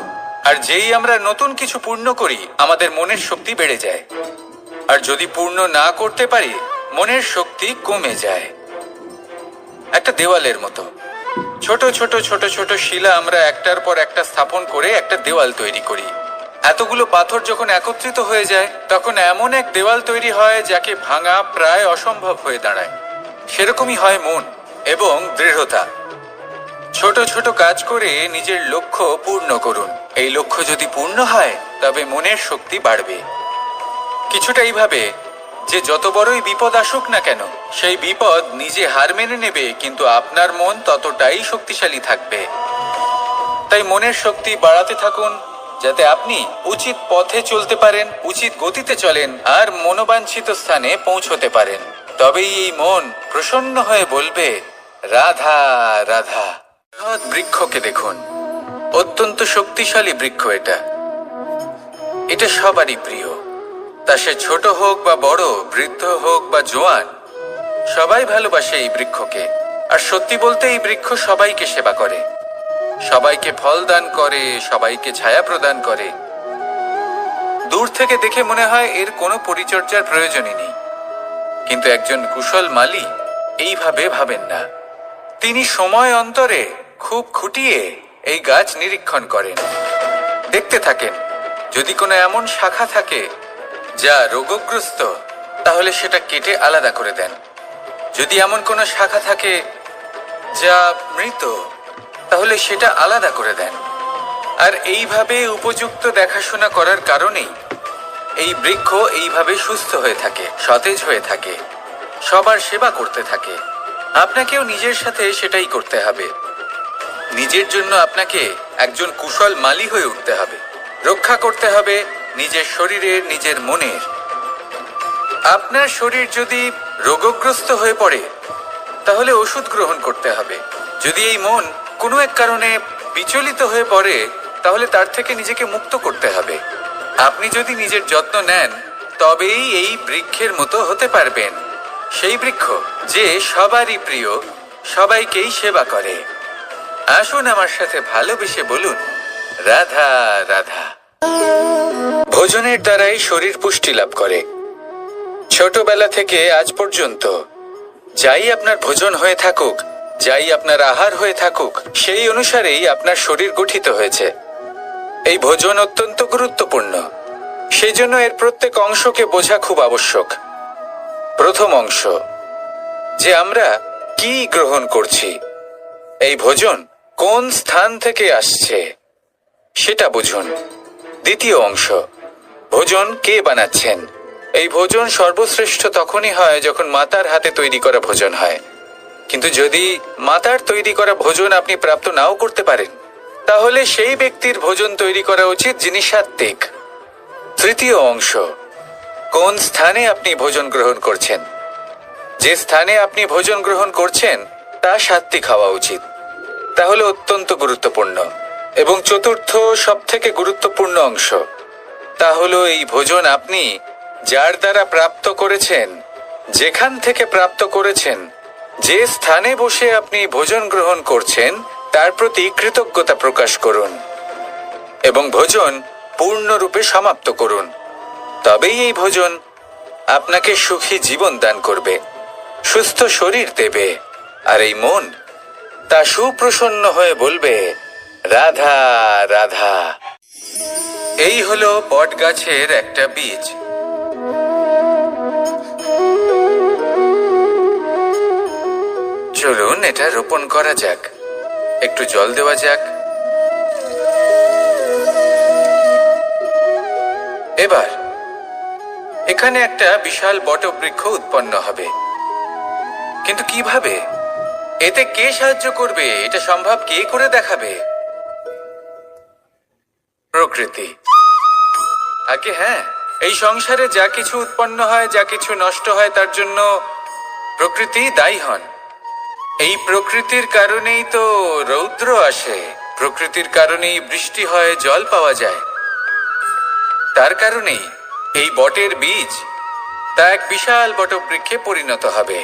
আর যেই আমরা নতুন কিছু পূর্ণ করি, আমাদের মনের শক্তি বেড়ে যায়। আর যদি পূর্ণ না করতে পারি, মনের শক্তি কমে যায়। একটা দেওয়ালের মতো ছোট ছোট ছোট ছোট শিলা আমরা একটার পর একটা স্থাপন করে একটা দেওয়াল তৈরি করি। এতগুলো পাথর যখন একত্রিত হয়ে যায়, তখন এমন এক দেওয়াল তৈরি হয় যাকে ভাঙা প্রায় অসম্ভব হয়ে দাঁড়ায়। সেরকমই হয় মন এবং দৃঢ়তা। ছোট ছোট কাজ করে নিজের লক্ষ্য পূর্ণ করুন। এই লক্ষ্য যদি পূর্ণ হয়, তবে মনের শক্তি বাড়বে। কিছুটা এইভাবে যে যত বড়ই বিপদ আসুক না কেন, সেই বিপদ নিজে হার মেনে নেবে, কিন্তু আপনার মন ততটাই শক্তিশালী থাকবে। তাই মনের শক্তি বাড়াতে থাকুন, যাতে আপনি উচিত পথে চলতে পারেন, উচিত গতিতে চলেন, আর মনোবাঞ্ছিত স্থানে পৌঁছতে পারেন। তবেই এই মন প্রসন্ন হয়ে বলবে, রাধা রাধা। বৃক্ষকে দেখুন, অত্যন্ত শক্তিশালী বৃক্ষ। এটা সবারই প্রিয়। তা সে ছোট হোক বা বড়, বৃদ্ধ হোক বা জোয়ান, সবাই ভালোবাসে এই বৃক্ষকে। আর সত্যি বলতে, এই বৃক্ষ সবাইকে সেবা করে, সবাইকে ফল দান করে, সবাইকে ছায়া প্রদান করে। দূর থেকে দেখে মনে হয় এর কোনো পরিচর্যার প্রয়োজনই নেই। কিন্তু একজন কুশল মালী এইভাবে ভাবেন না। তিনি সময় অন্তরে খুব খুঁটিয়ে এই গাছ নিরীক্ষণ করেন, দেখতে থাকেন। যদি কোনো এমন শাখা থাকে যা রোগগ্রস্ত, তাহলে সেটা কেটে আলাদা করে দেন। যদি এমন কোনো শাখা থাকে যা মৃত, তাহলে সেটা আলাদা করে দেন। আর এইভাবে উপযুক্ত দেখাশোনা করার কারণেই এই বৃক্ষ এইভাবে সুস্থ হয়ে থাকে, সতেজ হয়ে থাকে, সবার সেবা করতে থাকে। আপনাকেও নিজের সাথে সেটাই করতে হবে। নিজের জন্য আপনাকে একজন কুশল মালী হয়ে উঠতে হবে। রক্ষা করতে হবে নিজের শরীরের, নিজের মনের। আপনার শরীর যদি রোগগ্রস্ত হয়ে পড়ে, তাহলে ওষুধ গ্রহণ করতে হবে। যদি এই মন কোনো এক কারণে বিচলিত হয়ে পড়ে, তাহলে তার থেকে নিজেকে মুক্ত করতে হবে। আপনি যদি নিজের যত্ন নেন, তবেই এই বৃক্ষের মতো হতে পারবেন। সেই বৃক্ষ যে সবারই প্রিয়, সবাইকেই সেবা করে। আসুন আমার সাথে ভালোবেসে বলুন, রাধা রাধা। ভোজনের দ্বারাই শরীর পুষ্টি লাভ করে। ছোটবেলা থেকে আজ পর্যন্ত যাই আপনার ভোজন হয়ে থাকুক, যাই আপনার আহার হয়ে থাকুক, সেই অনুসারেই আপনার শরীর গঠিত হয়েছে। এই ভোজন অত্যন্ত গুরুত্বপূর্ণ, সেই জন্য এর প্রত্যেক অংশকে বোঝা খুব আবশ্যক। প্রথম অংশ, যে আমরা কি গ্রহণ করছি, এই ভোজন কোন স্থান থেকে আসছে সেটা বুঝুন। দ্বিতীয় অংশ, ভোজন কে বানাচ্ছেন। এই ভোজন সর্বশ্রেষ্ঠ তখনই হয় যখন মাতার হাতে তৈরি করা ভোজন হয়। কিন্তু যদি মাতার তৈরি করা ভোজন আপনি প্রাপ্ত নাও করতে পারেন, তাহলে সেই ব্যক্তির ভোজন তৈরি করা উচিত যিনি সাত্ত্বিক। তৃতীয় অংশ, কোন স্থানে আপনি ভোজন গ্রহণ করছেন। যে স্থানে আপনি ভোজন গ্রহণ করছেন তা সাত্ত্বিক হওয়া উচিত। তাহলে অত্যন্ত গুরুত্বপূর্ণ। এবং চতুর্থ সবথেকে গুরুত্বপূর্ণ অংশ, তা হলো এই ভোজন আপনি যার দ্বারা প্রাপ্ত করেছেন, যেখান থেকে প্রাপ্ত করেছেন, যে স্থানে বসে আপনি ভোজন গ্রহণ করছেন তার প্রতি কৃতজ্ঞতা প্রকাশ করুন এবং ভোজন পূর্ণরূপে সমাপ্ত করুন। তবেই এই ভোজন আপনাকে সুখী জীবন দান করবে, সুস্থ শরীর দেবে, আর এই মন তা সুপ্রসন্ন হয়ে বলবে, রাধা রাধা। এই হলো বট গাছের একটা বীজ। চলুন এটা রোপণ করা যাক। একটু জল দেওয়া যাক। এবার এখানে একটা বিশাল বটবৃক্ষ উৎপন্ন হবে। কিন্তু কিভাবে? এতে কে সাহায্য করবে? এটা সম্ভব কে করে দেখাবে? প্রকৃতি। আগে হ্যাঁ, এই সংসারে যা কিছু উৎপন্ন হয়, যা কিছু নষ্ট হয়, তার জন্য প্রকৃতি দায়ী হন। এই প্রকৃতির কারণেই তো রৌদ্র আসে, প্রকৃতির কারণেই বৃষ্টি হয়, জল পাওয়া যায়। তার কারণেই এই বটের বীজ তা এক বিশাল বটবৃক্ষে পরিণত হবে।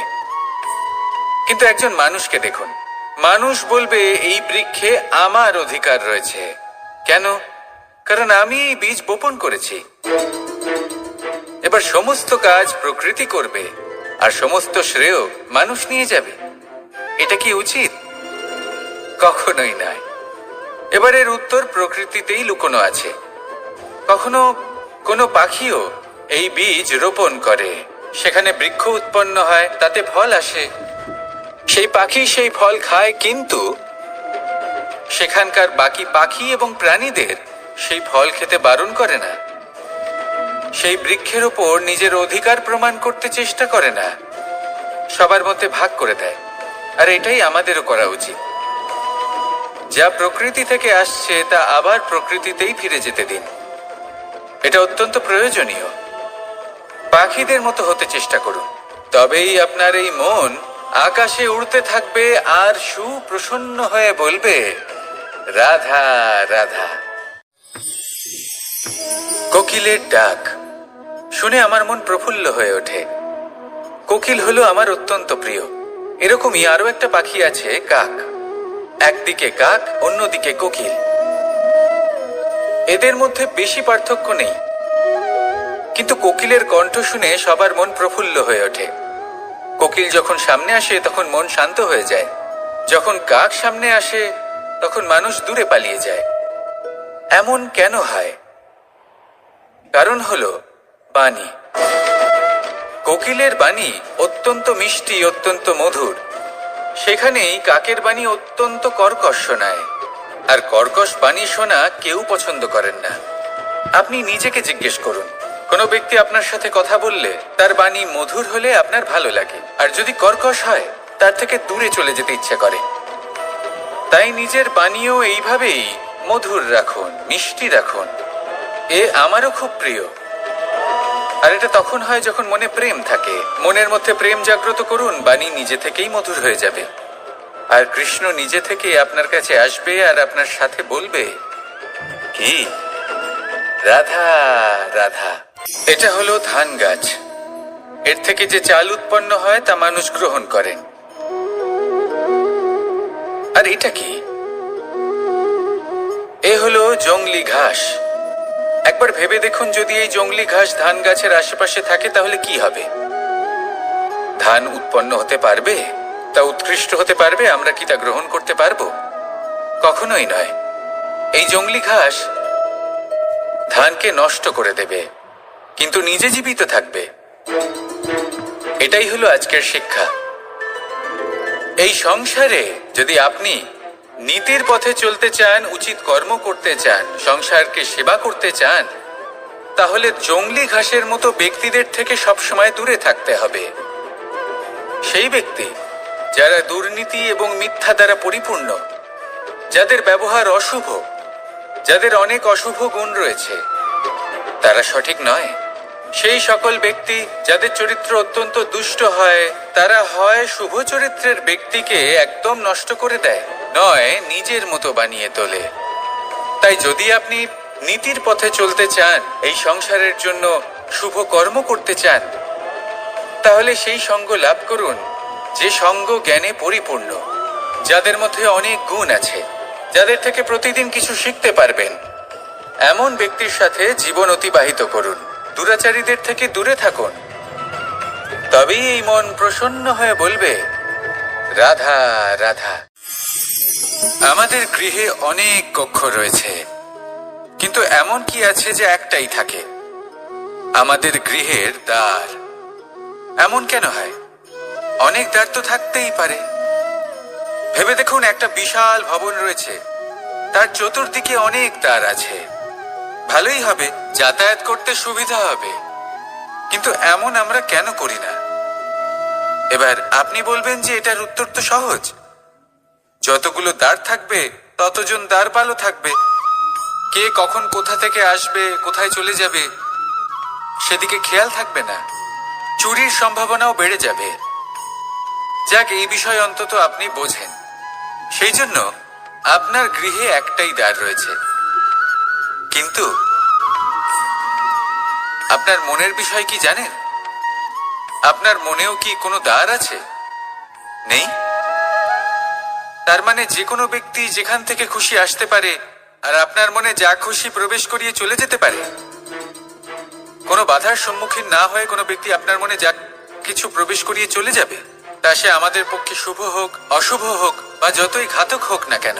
কিন্তু একজন মানুষকে দেখুন, মানুষ বলবে এই বৃক্ষে আমার অধিকার রয়েছে। কেন? কারণ আমি এই বীজ বপন করেছি। এবার সমস্ত কাজ প্রকৃতি করবে আর সমস্ত শ্রেয় মানুষ নিয়ে যাবে। এটা কি উচিত? কখনোই নয়। এবার এর উত্তর প্রকৃতিতেই লুকোনো আছে। কখনো কোনো পাখিও এই বীজ রোপণ করে, সেখানে বৃক্ষ উৎপন্ন হয়, তাতে ফল আসে, সেই পাখি সেই ফল খায়, কিন্তু সেখানকার বাকি পাখি এবং প্রাণীদের সেই ফল খেতে বারণ করে না। সেই বৃক্ষের উপর নিজের অধিকার প্রমাণ করতে চেষ্টা করে না, সবার মধ্যে ভাগ করে দেয়। আর এটাই আমাদেরও করা উচিত। যা প্রকৃতি থেকে আসছে তা আবার প্রকৃতিতেই ফিরে যেতে দিন। এটা অত্যন্ত প্রয়োজনীয়। পাখিদের মতো হতে চেষ্টা করুন, তবেই আপনার এই মন আকাশে উড়তে থাকবে আর সুপ্রসন্ন হয়ে বলবে, রাধা রাধা। কোকিলের ডাক শুনে আমার মন প্রফুল্ল হয়ে ওঠে। কোকিল হলো আমার অত্যন্ত প্রিয়। এরকমই আরো একটা পাখি আছে, কাক। একদিকে কাক, অন্যদিকে কোকিল। এদের মধ্যে বেশি পার্থক্য নেই, কিন্তু কোকিলের কণ্ঠ শুনে সবার মন প্রফুল্ল হয়ে ওঠে। কোকিল যখন সামনে আসে তখন মন শান্ত হয়ে যায়। যখন কাক সামনে আসে তখন মানুষ দূরে পালিয়ে যায়। এমন কেন হয়? কারণ হলো বাণী। কোকিলের বাণী অত্যন্ত মিষ্টি, অত্যন্ত মধুর। সেখানেই কাকের বাণী অত্যন্ত কর্কশ শোনায়, আর কর্কশ বাণী শোনা কেউ পছন্দ করেন না। আপনি নিজেকে জিজ্ঞেস করুন, কোনো ব্যক্তি আপনার সাথে কথা বললে তার বাণী মধুর হলে আপনার ভালো লাগে, আর যদি কর্কশ হয় তার থেকে দূরে চলে যেতে ইচ্ছে করে। তাই নিজের বাণীও এইভাবেই মধুর রাখুন, মিষ্টি রাখুন। এ আমারও খুব প্রিয়। আর এটা তখন হয় যখন মনে প্রেম থাকে। মনের মধ্যে প্রেম জাগ্রত করুন, বাণী নিজে থেকেই মধুর হয়ে যাবে। আর কৃষ্ণ নিজে থেকে আপনার কাছে আসবে আর আপনার সাথে বলবে, কি রাধা রাধা। এটা হলো ধান গাছ। এর থেকে যে চাল উৎপন্ন হয় তা মানুষ গ্রহণ করেন। আর এটা কি? এ হলো জংলি ঘাস। একবার ভেবে দেখুন, যদি এই জংলি ঘাস ধান গাছের আশেপাশে থাকে তাহলে কি হবে? ধান উৎপন্ন হতে পারবে? তা উৎকৃষ্ট হতে পারবে? আমরা কি তা গ্রহণ করতে পারবো? কখনোই নয়। এই জংলি ঘাস ধানকে নষ্ট করে দেবে, কিন্তু নিজে জীবিত থাকবে। এটাই হলো আজকের শিক্ষা। এই সংসারে যদি আপনি নীতির পথে চলতে চান, উচিত কর্ম করতে চান, সংসারকে সেবা করতে চান, তাহলে জংলি ঘাসের মতো ব্যক্তিদের থেকে সবসময় দূরে থাকতে হবে। সেই ব্যক্তি যারা দুর্নীতি এবং মিথ্যা দ্বারা পরিপূর্ণ, যাদের ব্যবহার অশুভ, যাদের অনেক অশুভ গুণ রয়েছে, তারা সঠিক নয়। সেই সকল ব্যক্তি যাদের চরিত্র অত্যন্ত দুষ্ট হয়, তারা হয় শুভ চরিত্রের ব্যক্তিকে একদম নষ্ট করে দেয়, নয় নিজের মতো বানিয়ে তোলে। তাই যদি আপনি নীতির পথে চলতে চান, এই সংসারের জন্য শুভ কর্ম করতে চান, তাহলে সেই সঙ্গ লাভ করুন যে সঙ্গ জ্ঞানে পরিপূর্ণ, যাদের মধ্যে অনেক গুণ আছে, যাদের থেকে প্রতিদিন কিছু শিখতে পারবেন। এমন ব্যক্তির সাথে জীবন অতিবাহিত করুন। দুরাচারীদের থেকে দূরে থাকুন। তবেই এই মন প্রসন্ন হয়ে বলবে, রাধা রাধা। আমাদের গৃহে অনেক কক্ষ রয়েছে, কিন্তু এমন কি আছে যে একটাই থাকে? আমাদের গৃহের দ্বার। এমন কেন হয়? অনেক দ্বার তো থাকতেই পারে। ভেবে দেখুন, একটা বিশাল ভবন রয়েছে, তার চতুর্দিকে অনেক দ্বার আছে। ভালোই হবে, যাতায়াত করতে সুবিধা হবে, কিন্তু এমন আমরা কেন করি না? এবার আপনি বলবেন যে এটার উত্তর তো সহজ। যতগুলো দ্বার থাকবে ততজন দ্বারপালও থাকবে। কে কখন কোথা থেকে আসবে, কোথায় চলে যাবে, সেদিকে খেয়াল থাকবে না। চুরির সম্ভাবনাও বেড়ে যাবে। যাক, এই বিষয় অন্তত আপনি বোঝেন। সেই জন্য আপনার গৃহে একটাই দ্বার রয়েছে। কিন্তু আপনার মনের বিষয় কি জানেন? আপনার মনেও কি কোনো দ্বার আছে? নেই। তার মানে যে কোনো ব্যক্তি যেখান থেকে খুশি আসতে পারে, আর আপনার মনে যা খুশি প্রবেশ করিয়ে চলে যেতে পারে। কোনো বাধার সম্মুখীন না হয়ে কোনো ব্যক্তি আপনার মনে যা কিছু প্রবেশ করিয়ে চলে যাবে, তা সে আমাদের পক্ষে শুভ হোক, অশুভ হোক, বা যতই ঘাতক হোক না কেন।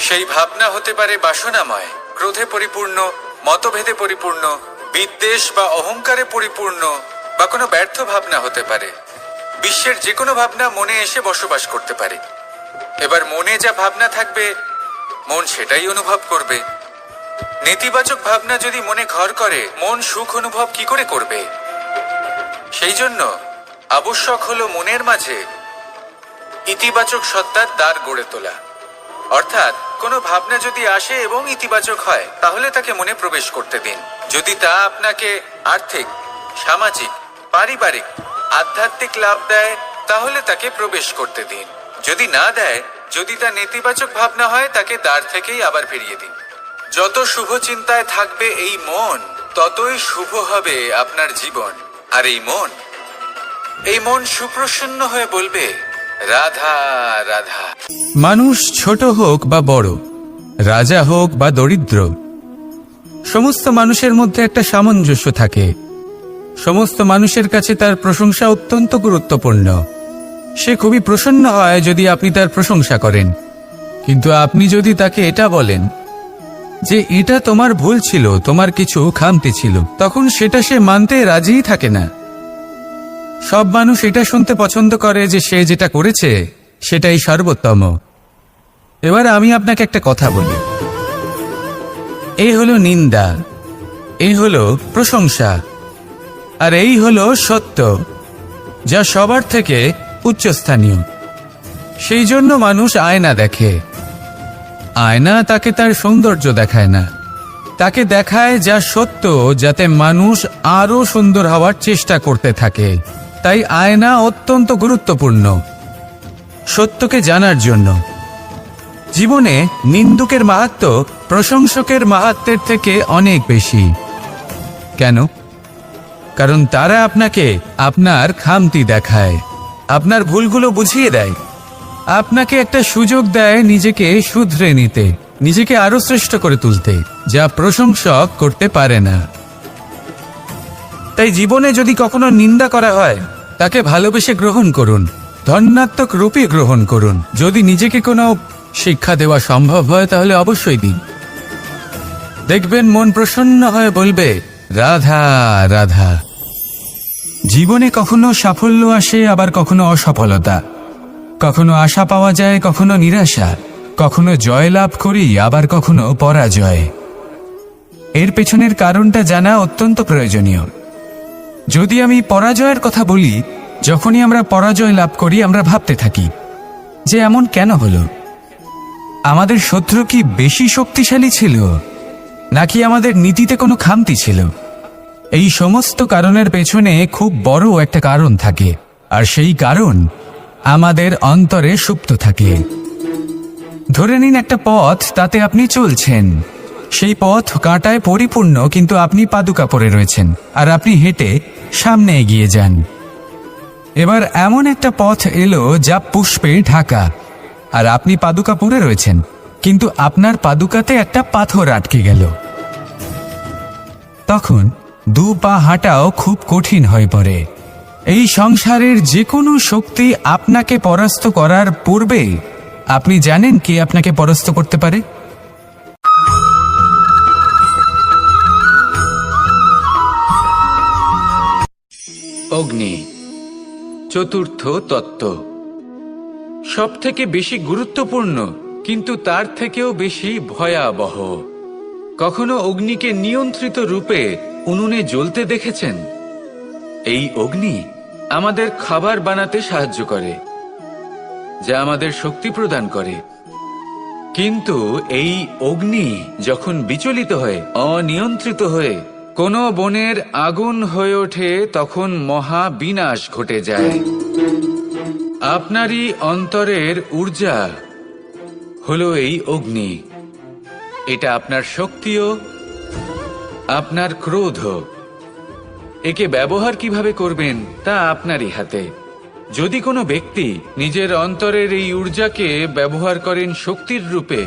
সেই ভাবনা হতে পারে বাসনাময়, ক্রোধে পরিপূর্ণ, মতভেদে পরিপূর্ণ, বিদ্বেষ বা অহংকারে পরিপূর্ণ, বা কোনো ব্যর্থ ভাবনা হতে পারে। বিশ্বের যে কোনো ভাবনা মনে এসে বসবাস করতে পারে। এবার মনে যা ভাবনা থাকবে, মন সেটাই অনুভব করবে। নেতিবাচক ভাবনা যদি মনে ঘর করে, মন সুখ অনুভব কি করে করবে? সেই জন্য আবশ্যক হলো মনের মাঝে ইতিবাচক সত্তার দ্বার গড়ে তোলা। অর্থাৎ কোনো ভাবনা যদি আসে এবং ইতিবাচক হয়, তাহলে তাকে মনে প্রবেশ করতে দিন। যদি তা আপনাকে আর্থিক, সামাজিক, পারিবারিক, আধ্যাত্মিক লাভ দেয়, তাহলে তাকে প্রবেশ করতে দিন। যদি না দেয়, যদি তা নেতিবাচক ভাবনা হয়, তাকে দ্বার থেকেই আবার ফিরিয়ে দিন। যত শুভ চিন্তায় থাকবে এই মন, ততই শুভ হবে আপনার জীবন। আর এই মন সুপ্রসন্ন হয়ে বলবে, রাধা রাধা। মানুষ ছোট হোক বা বড়, রাজা হোক বা দরিদ্র, সমস্ত মানুষের মধ্যে একটা সামঞ্জস্য থাকে। সমস্ত মানুষের কাছে তার প্রশংসা অত্যন্ত গুরুত্বপূর্ণ। সে খুবই প্রসন্ন হয় যদি আপনি তার প্রশংসা করেন। কিন্তু আপনি যদি তাকে এটা বলেন যে এটা তোমার ভুল ছিল, তোমার কিছু খামতি ছিল, তখন সেটা সে মানতে রাজিই থাকে না। সব মানুষ এটা শুনতে পছন্দ করে যে সে যেটা করেছে সেটাই সর্বোত্তম। এবার আমি আপনাকে একটা কথা বলি। এই হলো নিন্দা, এই হলো প্রশংসা, আর এই হলো সত্য, যা সবার থেকে উচ্চস্থানীয়। সেই জন্য মানুষ আয়না দেখে। আয়না তাকে তার সৌন্দর্য দেখায় না, তাকে দেখায় যা সত্য, যাতে মানুষ আরো সুন্দর হওয়ার চেষ্টা করতে থাকে। তাই আয়না অত্যন্ত গুরুত্বপূর্ণ সত্যকে জানার জন্য। জীবনে নিন্দুকের মাহাত্ম্য প্রশংসকের মাহাত্ম্যের থেকে অনেক বেশি। কেন? কারণ তারা আপনাকে আপনার খামতি দেখায়, আপনার ভুলগুলো বুঝিয়ে দেয়, আপনাকে একটা সুযোগ দেয় নিজেকে শুধরে নিতে, নিজেকে আরো শ্রেষ্ঠ করে তুলতে। যা প্রশংসক করতে পারে না। তাই জীবনে যদি কখনো নিন্দা করা হয় তাকে ভালোবেসে গ্রহণ করুন, ধন্যাত্মক রূপে গ্রহণ করুন। যদি নিজেকে কোনো শিক্ষা দেওয়া সম্ভব হয় তাহলে অবশ্যই দিন। দেখবেন মন প্রসন্ন হয়ে বলবে, রাধা রাধা। জীবনে কখনো সাফল্য আসে, আবার কখনো অসফলতা, কখনো আশা পাওয়া যায়, কখনো নিরাশা, কখনো জয় লাভ করি, আবার কখনো পরাজয়। এর পেছনের কারণটা জানা অত্যন্ত প্রয়োজনীয়। যদি আমি পরাজয়ের কথা বলি, যখনই আমরা পরাজয় লাভ করি আমরা ভাবতে থাকি যে এমন কেন হলো? আমাদের শত্রু কি বেশি শক্তিশালী ছিল, নাকি আমাদের নীতিতে কোনো খামতি ছিল? এই সমস্ত কারণের পেছনে খুব বড় একটা কারণ থাকে, আর সেই কারণ আমাদের অন্তরে সুপ্ত থাকে। ধরে নিন একটা পথ, তাতে আপনি চলছেন, সেই পথ কাঁটায় পরিপূর্ণ, কিন্তু আপনি পাদুকা পরে রয়েছেন আর আপনি হেঁটে সামনে এগিয়ে যান। এবার এমন একটা পথ এলো যা পুষ্পে ঢাকা, আর আপনি পাদুকা পরে রয়েছেন, কিন্তু আপনার পাদুকাতে একটা পাথর আটকে গেল। তখন দু পা হাঁটাও খুব কঠিন হয়ে পড়ে। এই সংসারের যে কোনো শক্তি আপনাকে পরাস্ত করার পূর্বে আপনি জানেন কে আপনাকে পরাস্ত করতে পারে? অগ্নি, চতুর্থ তত্ত্ব, সব থেকে বেশি গুরুত্বপূর্ণ কিন্তু তার থেকেও বেশি ভয়াবহ। কখনো অগ্নিকে নিয়ন্ত্রিত রূপে উনুনে জ্বলতে দেখেছেন? এই অগ্নি আমাদের খাবার বানাতে সাহায্য করে, যা আমাদের শক্তি প্রদান করে। কিন্তু এই অগ্নি যখন বিচলিত হয়ে, অনিয়ন্ত্রিত হয়ে কোনো বনের আগুন হয়ে ওঠে, তখন মহা বিনাশ ঘটে যায়। আপনারই অন্তরের ঊর্জা হলো এই অগ্নি। এটা আপনার শক্তিও, আপনার ক্রোধ। একে ব্যবহার কিভাবে করবেন তা আপনারই হাতে। যদি কোনো ব্যক্তি নিজের অন্তরের এই ঊর্জাকে ব্যবহার করেন শক্তির রূপে,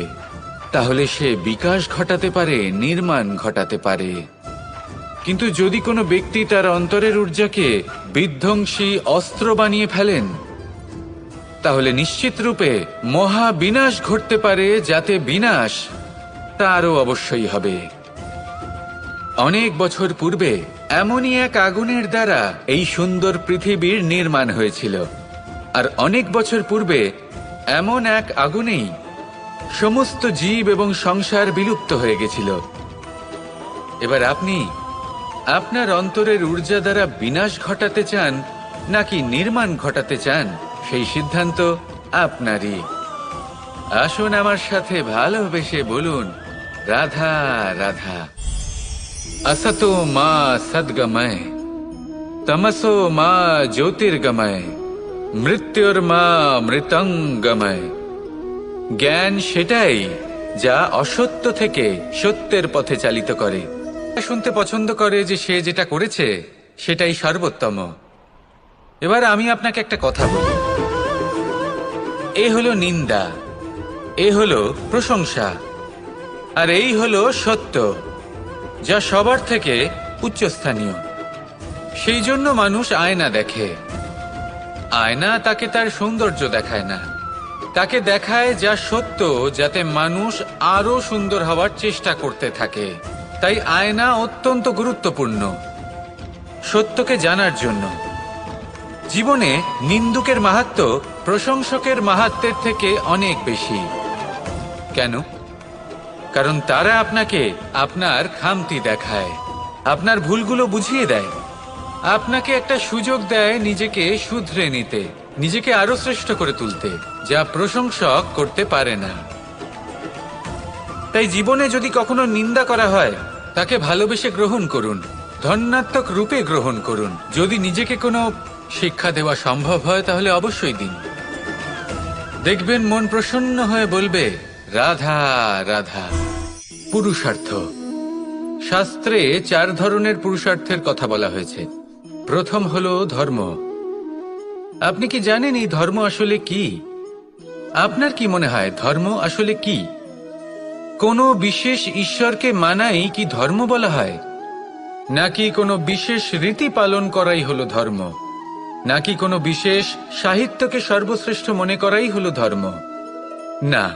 তাহলে সে বিকাশ ঘটাতে পারে, নির্মাণ ঘটাতে পারে। কিন্তু যদি কোনো ব্যক্তি তার অন্তরের ঊর্জাকে বিধ্বংসী অস্ত্র বানিয়ে ফেলেন, তাহলে নিশ্চিত রূপে মহা বিনাশ ঘটতে পারে, যাতে বিনাশ তারও অবশ্যই হবে। অনেক বছর পূর্বে এমনই এক আগুনের দ্বারা এই সুন্দর পৃথিবীর নির্মাণ হয়েছিল, আর অনেক বছর পূর্বে এমন এক আগুনেই সমস্ত জীব এবং সংসার বিলুপ্ত হয়ে গেছিল। এবার আপনি আপনার অন্তরের ঊর্জা দ্বারা বিনাশ ঘটাতে চান নাকি নির্মাণ ঘটাতে চান, সেই সিদ্ধান্ত আপনারই। আসুন আমার সাথে ভালোবেসে বলুন, রাধা রাধা। असतो मा सद्गमय, तमसो मा ज्योतिर्गमय, মৃত্যুর্মা মৃতঙ্গময়। জ্ঞান সেটাই যা অসত্য থেকে সত্যের পথে চালিত করে। শুনতে পছন্দ করে যে সে যেটা করেছে সেটাই সর্বোত্তম। এবার আমি আপনাকে একটা কথা বলি। এ হলো নিন্দা, এ হলো প্রশংসা, আর এই হলো সত্য, যা সবার থেকে উচ্চস্থানীয়। সেই জন্য মানুষ আয়না দেখে। আয়না তাকে তার সৌন্দর্য দেখায় না, তাকে দেখায় যা সত্য, যাতে মানুষ আরো সুন্দর হওয়ার চেষ্টা করতে থাকে। তাই আয়না অত্যন্ত গুরুত্বপূর্ণ সত্যকে জানার জন্য। জীবনে নিন্দুকের মাহাত্ম্য প্রশংসকের মাহাত্ম্যের থেকে অনেক বেশি। কেন? কারণ তারা আপনাকে আপনার খামতি দেখায়, আপনার ভুলগুলো বুঝিয়ে দেয়, আপনাকে একটা সুযোগ দেয় নিজেকে শুধরে নিতে, নিজেকে আরো শ্রেষ্ঠ করে তুলতে, যা প্রশংসক করতে পারে না। তাই জীবনে যদি কখনো নিন্দা করা হয়, তাকে ভালোবেসে গ্রহণ করুন, ধন্যাত্মক রূপে গ্রহণ করুন। যদি নিজেকে কোনো শিক্ষা দেওয়া সম্ভব হয় তাহলে অবশ্যই দিন। দেখবেন মন প্রসন্ন হয়ে বলবে, রাধা রাধা। পুরুষার্থ। শাস্ত্রে 4 ধরনের পুরুষার্থের কথা বলা হয়েছে। প্রথম হলো ধর্ম। আপনি কি জানেন এই ধর্ম আসলে কি? আপনার কি মনে হয় ধর্ম আসলে কি? কোনো বিশেষ ঈশ্বরকে মানাই কি ধর্ম বলা হয়, নাকি কোনো বিশেষ রীতি পালন করাই হলো ধর্ম, নাকি কোনো বিশেষ সাহিত্যকে সর্বশ্রেষ্ঠ মনে করাই হলো ধর্ম? না,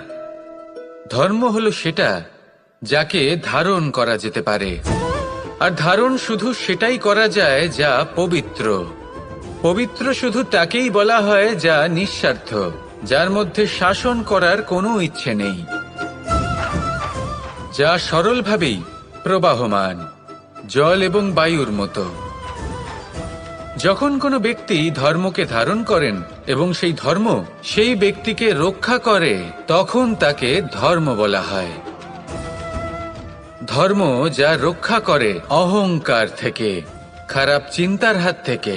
ধর্ম হলো সেটা যাকে ধারণ করা যেতে পারে, আর ধারণ শুধু সেটাই করা যায় যা পবিত্র। পবিত্র শুধু তাকেই বলা হয় যা নিঃস্বার্থ, যার মধ্যে শাসন করার কোনো ইচ্ছে নেই, যা সরলভাবেই প্রবাহমান, জল এবং বায়ুর মতো। যখন কোনো ব্যক্তি ধর্মকে ধারণ করেন এবং সেই ধর্ম সেই ব্যক্তিকে রক্ষা করে, তখন তাকে ধর্ম বলা হয়। ধর্ম যা রক্ষা করে অহংকার থেকে, খারাপ চিন্তার হাত থেকে।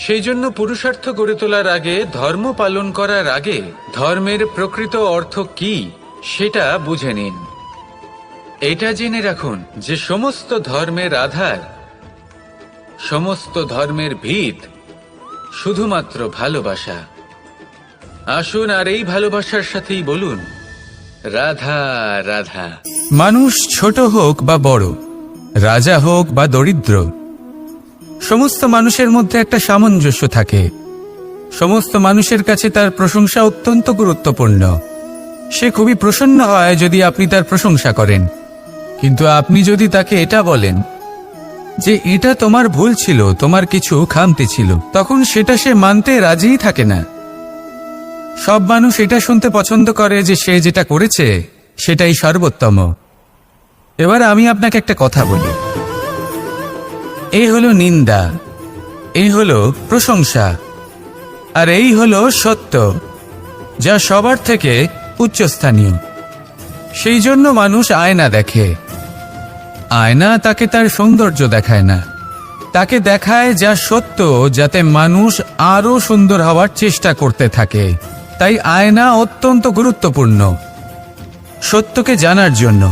সেই জন্য পুরুষার্থ গড়ে তোলার আগে, ধর্ম পালন করার আগে ধর্মের প্রকৃত অর্থ কি সেটা বুঝে নিন। এটা জেনে রাখুন যে সমস্ত ধর্মের আধার, সমস্ত ধর্মের ভিত শুধুমাত্র ভালোবাসা। আসুন আর এই ভালোবাসার সাথেই বলুন, রাধা রাধা। মানুষ ছোট হোক বা বড়, রাজা হোক বা দরিদ্র, সমস্ত মানুষের মধ্যে একটা সামঞ্জস্য থাকে। সমস্ত মানুষের কাছে তার প্রশংসা অত্যন্ত গুরুত্বপূর্ণ। সে খুবই প্রসন্ন হয় যদি আপনি তার প্রশংসা করেন, কিন্তু আপনি যদি তাকে এটা বলেন যে এটা তোমার ভুল ছিল, তোমার কিছু খামতি ছিল, তখন সেটা সে মানতে রাজিই থাকে না। সব মানুষ এটা শুনতে পছন্দ করে যে সে যেটা করেছে সেটাই সর্বোত্তম। এবার আমি আপনাকে একটা কথা বলি, এই হলো নিন্দা, এই হলো প্রশংসা, আর এই হলো সত্য, যা সবার থেকে উচ্চস্থানীয়। সেই জন্য মানুষ আয়না দেখে। আয়না তাকে তার সৌন্দর্য দেখায় না, তাকে দেখায় যা সত্য, যাতে মানুষ আরো সুন্দর হওয়ার চেষ্টা করতে থাকে। তাই আয়না অত্যন্ত গুরুত্বপূর্ণ সত্যকে জানার জন্য।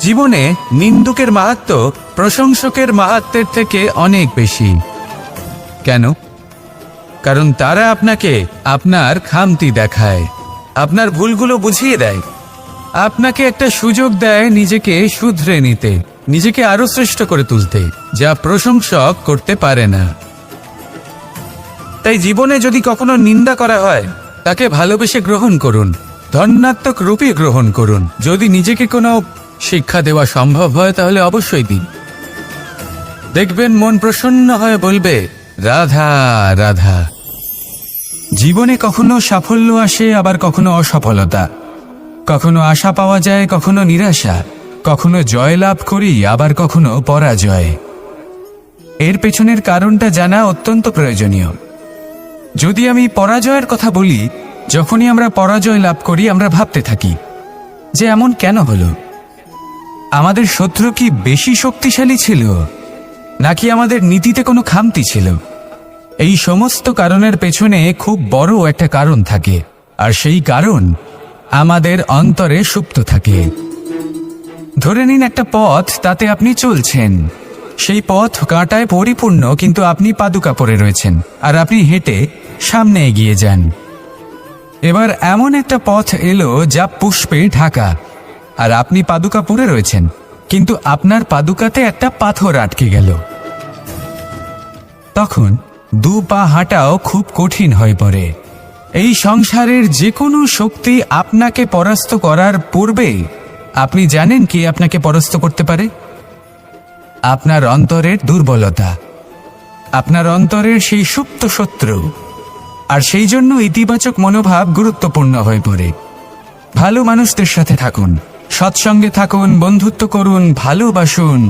জীবনে নিন্দুকের মাহাত্ম্য প্রশংসকের মাহাত্ম্যের থেকে অনেক বেশি। কেন? কারণ তারা আপনাকে আপনার খামতি দেখায়, আপনার ভুলগুলো বুঝিয়ে দেয়, আপনাকে একটা সুযোগ দেয় নিজেকে শুধরে নিতে, নিজেকে আরো শ্রেষ্ঠ করে তুলতে, যা প্রশংসক করতে পারে না। তাই জীবনে যদি কখনো নিন্দা করা হয়, তাকে ভালোবেসে গ্রহণ করুন, ধন্যাত্মক রূপে গ্রহণ করুন। যদি নিজেকে কোনো শিক্ষা দেওয়া সম্ভব হয় তাহলে অবশ্যই দিন। দেখবেন মন প্রসন্ন হয়ে বলবে, রাধা রাধা। জীবনে কখনো সাফল্য আসে, আবার কখনো অসফলতা, কখনো আশা পাওয়া যায়, কখনো নিরাশা, কখনো জয় লাভ করি, আবার কখনো পরাজয়। এর পেছনের কারণটা জানা অত্যন্ত প্রয়োজনীয়। যদি আমি পরাজয়ের কথা বলি, যখনই আমরা পরাজয় লাভ করি আমরা ভাবতে থাকি যে এমন কেন হলো? আমাদের শত্রু কি বেশি শক্তিশালী ছিল, নাকি আমাদের নীতিতে কোনো খামতি ছিল? এই সমস্ত কারণের পেছনে খুব বড় একটা কারণ থাকে, আর সেই কারণ আমাদের অন্তরে সুপ্ত থাকে। ধরে নিন একটা পথ, তাতে আপনি চলছেন, সেই পথ কাঁটায় পরিপূর্ণ, কিন্তু আপনি পাদুকা পরে রয়েছেন আর আপনি হেঁটে সামনে এগিয়ে যান। এবার এমন একটা পথ এলো যা পুষ্পে ঢাকা, আর আপনি পাদুকা পরে রয়েছেন, কিন্তু আপনার পাদুকাতে একটা পাথর আটকে গেল। তখন দু পা হাঁটাও খুব কঠিন হয়ে পড়ে। এই সংসারের যে কোনো শক্তি আপনাকে পরাস্ত করার পূর্বে আপনি জানেন কি আপনাকে পরাস্ত করতে পারে? আপনার অন্তরের দুর্বলতা, আপনার অন্তরের সেই সুপ্ত শত্রু। আর সেই জন্য ইতিবাচক মনোভাব গুরুত্বপূর্ণ হয়ে পড়ে। ভালো মানুষদের সাথে থাকুন, সৎসঙ্গে থাকুন, বন্ধুত্ব করুন, ভালোবাসুন।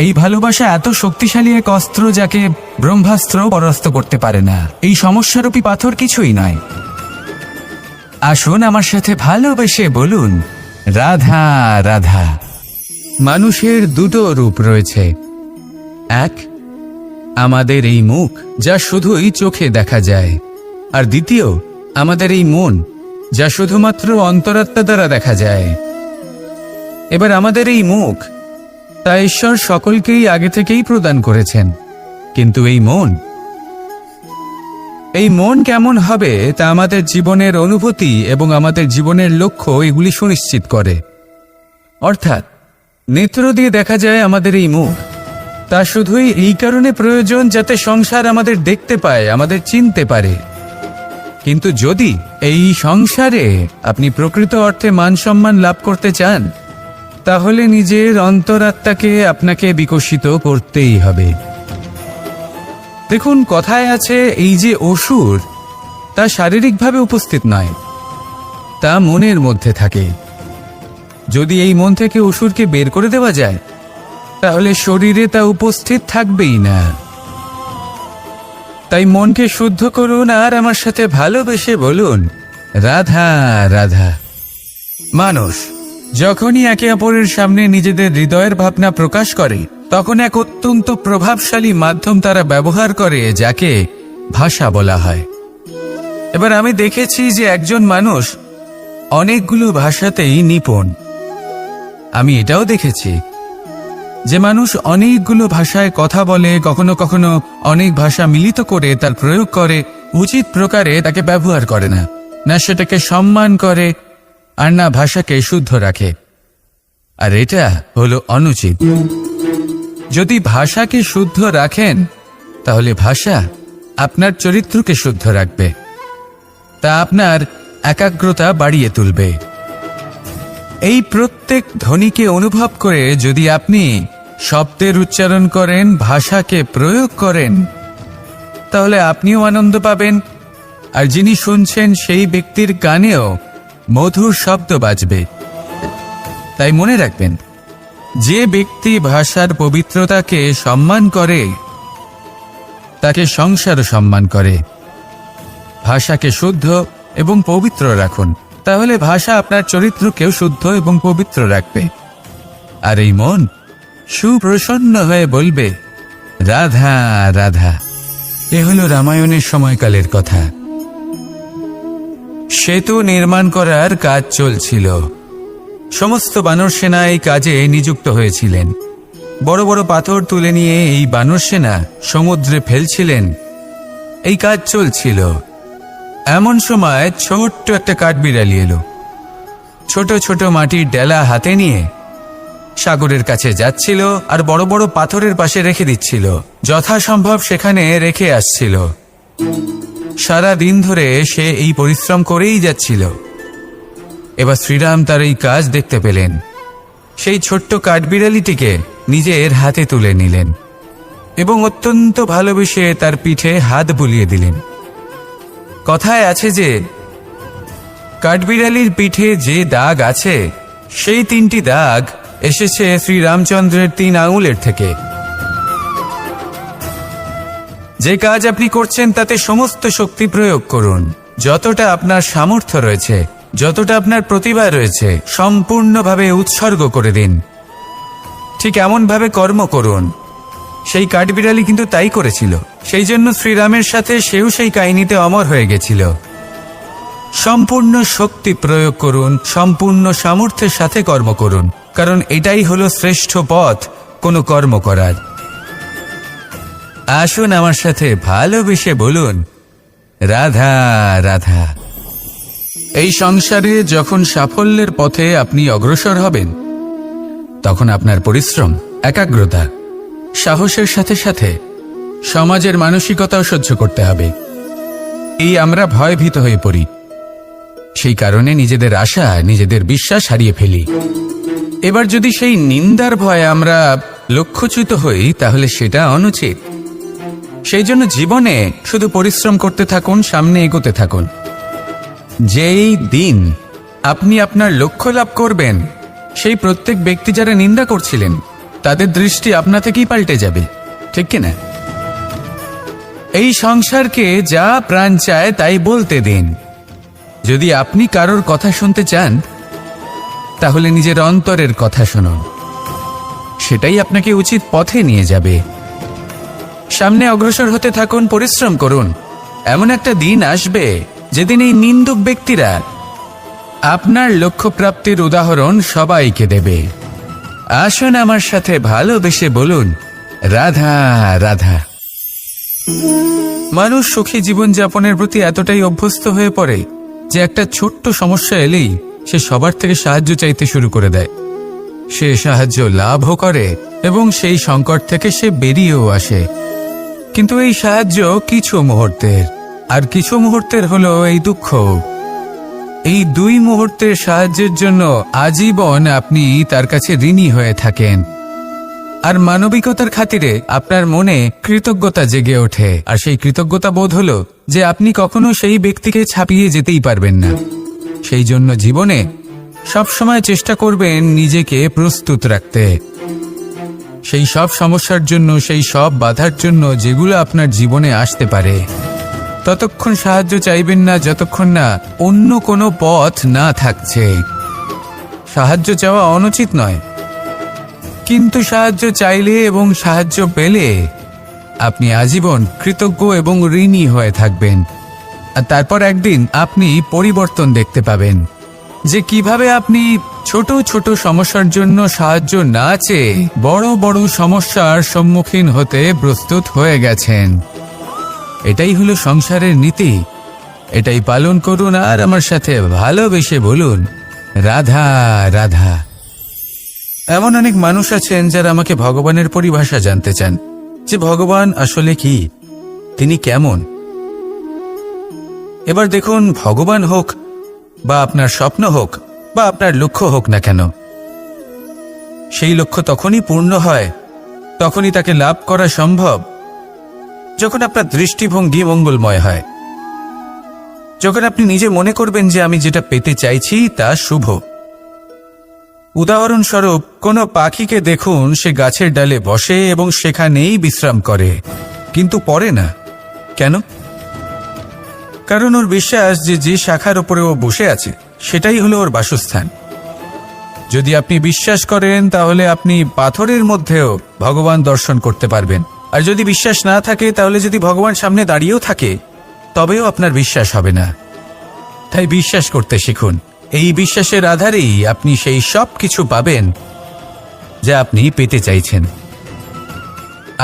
এই ভালোবাসা এত শক্তিশালী এক অস্ত্র যাকে ব্রহ্মাস্ত্র পরাস্ত করতে পারে না। এই সমস্যারূপী পাথর কিছুই নয়। আসুন আমার সাথে ভালোবেসে বলুন, রাধা রাধা। মানুষের দুটো রূপ রয়েছে, এক আমাদের এই মুখ, যা শুধুই চোখে দেখা যায়, আর দ্বিতীয় আমাদের এই মন, যা শুধুমাত্র অন্তরাত্মা দ্বারা দেখা যায়। এবার আমাদের এই মুখ, তা ঈশ্বর সকলকেই আগে থেকেই প্রদান করেছেন, কিন্তু এই মন কেমন হবে তা আমাদের জীবনের অনুভূতি এবং আমাদের জীবনের লক্ষ্য এগুলি সুনিশ্চিত করে। অর্থাৎ নেত্র দিয়ে দেখা যায় আমাদের এই মুখ, তা শুধুই এই কারণে প্রয়োজন যাতে সংসার আমাদের দেখতে পায়, আমাদের চিনতে পারে। কিন্তু যদি এই সংসারে আপনি প্রকৃত অর্থে মান সম্মান লাভ করতে চান, তাহলে নিজের অন্তরাত্মাকে আপনাকে বিকশিত করতেই হবে। দেখুন, কথায় আছে এই যে অসুর, তা শারীরিকভাবে উপস্থিত নয়, তা মনের মধ্যে থাকে। যদি এই মন থেকে অসুরকে বের করে দেওয়া যায়, তাহলে শরীরে তা উপস্থিত থাকবেই না। তাই মনকে শুদ্ধ করুন আর আমার সাথে ভালোবেসে বলুন, রাধা রাধা। মানুষ যখনই একে অপরের সামনে নিজেদের হৃদয়ের ভাবনা প্রকাশ করে, তখন এক অত্যন্ত প্রভাবশালী মাধ্যম তারা ব্যবহার করে, যাকে ভাষা বলা হয়। এবার আমি দেখেছি যে একজন মানুষ অনেকগুলো ভাষাতেই নিপুণ। আমি এটাও দেখেছি যে মানুষ অনেকগুলো ভাষায় কথা বলে, কখনো কখনো অনেক ভাষা মিলিত করে তার প্রয়োগ করে, উচিত প্রকারে তাকে ব্যবহার করে না, না সেটাকে সম্মান করে, আর না ভাষাকে শুদ্ধ রাখে। আর এটা হলো অনুচিত। যদি ভাষাকে শুদ্ধ রাখেন, তাহলে ভাষা আপনার চরিত্রকে শুদ্ধ রাখবে, তা আপনার একাগ্রতা বাড়িয়ে তুলবে। এই প্রত্যেক ধ্বনিকে অনুভব করে যদি আপনি শব্দের উচ্চারণ করেন, ভাষাকে প্রয়োগ করেন, তাহলে আপনিও আনন্দ পাবেন, আর যিনি শুনছেন সেই ব্যক্তির কানেও মধুর শব্দ বাজবে। তাই মনে রাখবেন, যে ব্যক্তি ভাষার পবিত্রতাকে সম্মান করে, তাকে সংসারও সম্মান করে। ভাষাকে শুদ্ধ এবং পবিত্র রাখুন, তাহলে ভাষা আপনার চরিত্রকেও শুদ্ধ এবং পবিত্র রাখবে। আর এই মন সুপ্রসন্ন হয়ে বলবে, রাধা রাধা। এ হলো রামায়ণের সময়কালের কথা। সেতু নির্মাণ করার কাজ চলছিল। সমস্ত বানর সেনা এই কাজে নিযুক্ত হয়েছিলেন। বড় বড় পাথর তুলে নিয়ে এই বানর সেনা সমুদ্রে ফেলছিলেন। এই কাজ চলছিল। এমন সময় ছোট্ট একটা কাঠবিড়ালি এলো। ছোট ছোট মাটির ডেলা হাতে নিয়ে সাগরের কাছে যাচ্ছিল, আর বড় বড় পাথরের পাশে রেখে দিচ্ছিল, যথাসম্ভব সেখানে রেখে আসছিল। সারা দিন ধরে সে এই পরিশ্রম করেই যাচ্ছিল। এবার শ্রীরাম তার এই কাজ দেখতে পেলেন। সেই ছোট্ট কাঠবিড়ালিটিকে নিজের হাতে তুলে নিলেন এবং অত্যন্ত ভালোবেসে তার পিঠে হাত বুলিয়ে দিলেন। কথায় আছে যে কাঠবিড়ালির পিঠে যে দাগ আছে, সেই 3টি দাগ এসেছে শ্রীরামচন্দ্রের 3 আঙুলের থেকে। যে কাজ আপনি করছেন তাতে সমস্ত শক্তি প্রয়োগ করুন। যতটা আপনার সামর্থ্য রয়েছে, যতটা আপনার প্রতিভা রয়েছে, সম্পূর্ণভাবে উৎসর্গ করে দিন। ঠিক এমনভাবে কর্ম করুন। সেই কাঠবিড়ালি কিন্তু তাই করেছিল। সেই জন্য শ্রীরামের সাথে সেও সেই কাহিনীতে অমর হয়ে গেছিল। সম্পূর্ণ শক্তি প্রয়োগ করুন, সম্পূর্ণ সামর্থ্যের সাথে কর্ম করুন, কারণ এটাই হলো শ্রেষ্ঠ পথ কোনো কর্ম করার। আসুন আমার সাথে ভালোবেসে বলুন, রাধা রাধা। এই সংসারে যখন সাফল্যের পথে আপনি অগ্রসর হবেন, তখন আপনার পরিশ্রম, একাগ্রতা, সাহসের সাথে সাথে সমাজের মানসিকতাও সহ্য করতে হবে। এই আমরা ভয়ভীত হয়ে পড়ি, সেই কারণে নিজেদের আশা, নিজেদের বিশ্বাস হারিয়ে ফেলি। এবার যদি সেই নিন্দার ভয়ে আমরা লক্ষ্যচ্যুত হই, তাহলে সেটা অনুচিত। সেই জন্য জীবনে শুধু পরিশ্রম করতে থাকুন, সামনে এগোতে থাকুন। যেই দিন আপনি আপনার লক্ষ্য লাভ করবেন, সেই প্রত্যেক ব্যক্তি যারা নিন্দা করছিলেন, তাদের দৃষ্টি আপনা থেকেই পাল্টে যাবে, ঠিক কিনা? এই সংসারকে যা প্রাণ চায় তাই বলতে দিন। যদি আপনি কারোর কথা শুনতে চান, তাহলে নিজের অন্তরের কথা শুনুন। সেটাই আপনাকে উচিত পথে নিয়ে যাবে। সামনে অগ্রসর হতে থাকুন, পরিশ্রম করুন। এমন একটা দিন আসবে যেদিন এই নিন্দুক ব্যক্তিরা আপনার লক্ষ্য প্রাপ্তির উদাহরণ সবাইকে দেবে। আসুন আমার সাথে ভালোবেসে বলুন, রাধা রাধা। মানুষ সুখী জীবনযাপনের প্রতি এতটাই অভ্যস্ত হয়ে পড়ে যে একটা ছোট্ট সমস্যা এলেই সে সবার থেকে সাহায্য চাইতে শুরু করে দেয়। সে সাহায্য লাভও করে এবং সেই সংকট থেকে সে বেরিয়েও আসে। কিন্তু এই সাহায্য কিছু মুহূর্তের, আর কিছু মুহূর্তের হলো এই দুঃখ। এই 2 মুহূর্তের সাহায্যের জন্য আজীবন আপনি তার কাছে ঋণী হয়ে থাকেন। আর মানবিকতার খাতিরে আপনার মনে কৃতজ্ঞতা জেগে ওঠে, আর সেই কৃতজ্ঞতা বোধ হলো যে আপনি কখনো সেই ব্যক্তিকে ছাপিয়ে যেতেই পারবেন না। সেই জন্য জীবনে সবসময় চেষ্টা করবেন নিজেকে প্রস্তুত রাখতে সেই সব সমস্যার জন্য, সেই সব বাধার জন্য যেগুলো আপনার জীবনে আসতে পারে। ততক্ষণ সাহায্য চাইবেন না যতক্ষণ না অন্য কোনো পথ না থাকছে। সাহায্য চাওয়া অনুচিত নয়, কিন্তু সাহায্য চাইলে এবং সাহায্য পেলে আপনি আজীবন কৃতজ্ঞ এবং ঋণী হয়ে থাকবেন। আর তারপর একদিন আপনি পরিবর্তন দেখতে পাবেন যে কিভাবে আপনি ছোট ছোট সমস্যার জন্য সাহায্য না চেয়ে বড় বড় সমস্যার সম্মুখীন হতে প্রস্তুত হয়ে গেছেন। এটাই হলো সংসারের নীতি। এটাই পালন করুন আর আমার সাথে ভালোবেসে বলুন, রাধা রাধা। এমন অনেক মানুষ আছেন যারা আমাকে ভগবানের পরিভাষা জানতে চান, যে ভগবান আসলে কি, তিনি কেমন। এবার দেখুন, ভগবান হোক বা আপনার স্বপ্ন হোক বা আপনার লক্ষ্য হোক না কেন, সেই লক্ষ্য তখনই পূর্ণ হয়, তখনই তাকে লাভ করা সম্ভব যখন আপনার দৃষ্টিভঙ্গি মঙ্গলময় হয়, যখন আপনি নিজে মনে করবেন যে আমি যেটা পেতে চাইছি তা শুভ। উদাহরণস্বরূপ, কোনো পাখিকে দেখুন, সে গাছের ডালে বসে এবং সেখানেই বিশ্রাম করে, কিন্তু পড়ে না। কেন? কারণ ওর বিশ্বাস যে যে শাখার উপরে ও বসে আছে সেটাই হলো ওর বাসস্থান। যদি আপনি বিশ্বাস করেন তাহলে আপনি পাথরের মধ্যেও ভগবান দর্শন করতে পারবেন। আর যদি বিশ্বাস না থাকে, তাহলে যদি ভগবান সামনে দাঁড়িয়েও থাকে তবেও আপনার বিশ্বাস হবে না। তাই বিশ্বাস করতে শিখুন। এই বিশ্বাসের আধারেই আপনি সেই সব কিছু পাবেন যা আপনি পেতে চাইছেন।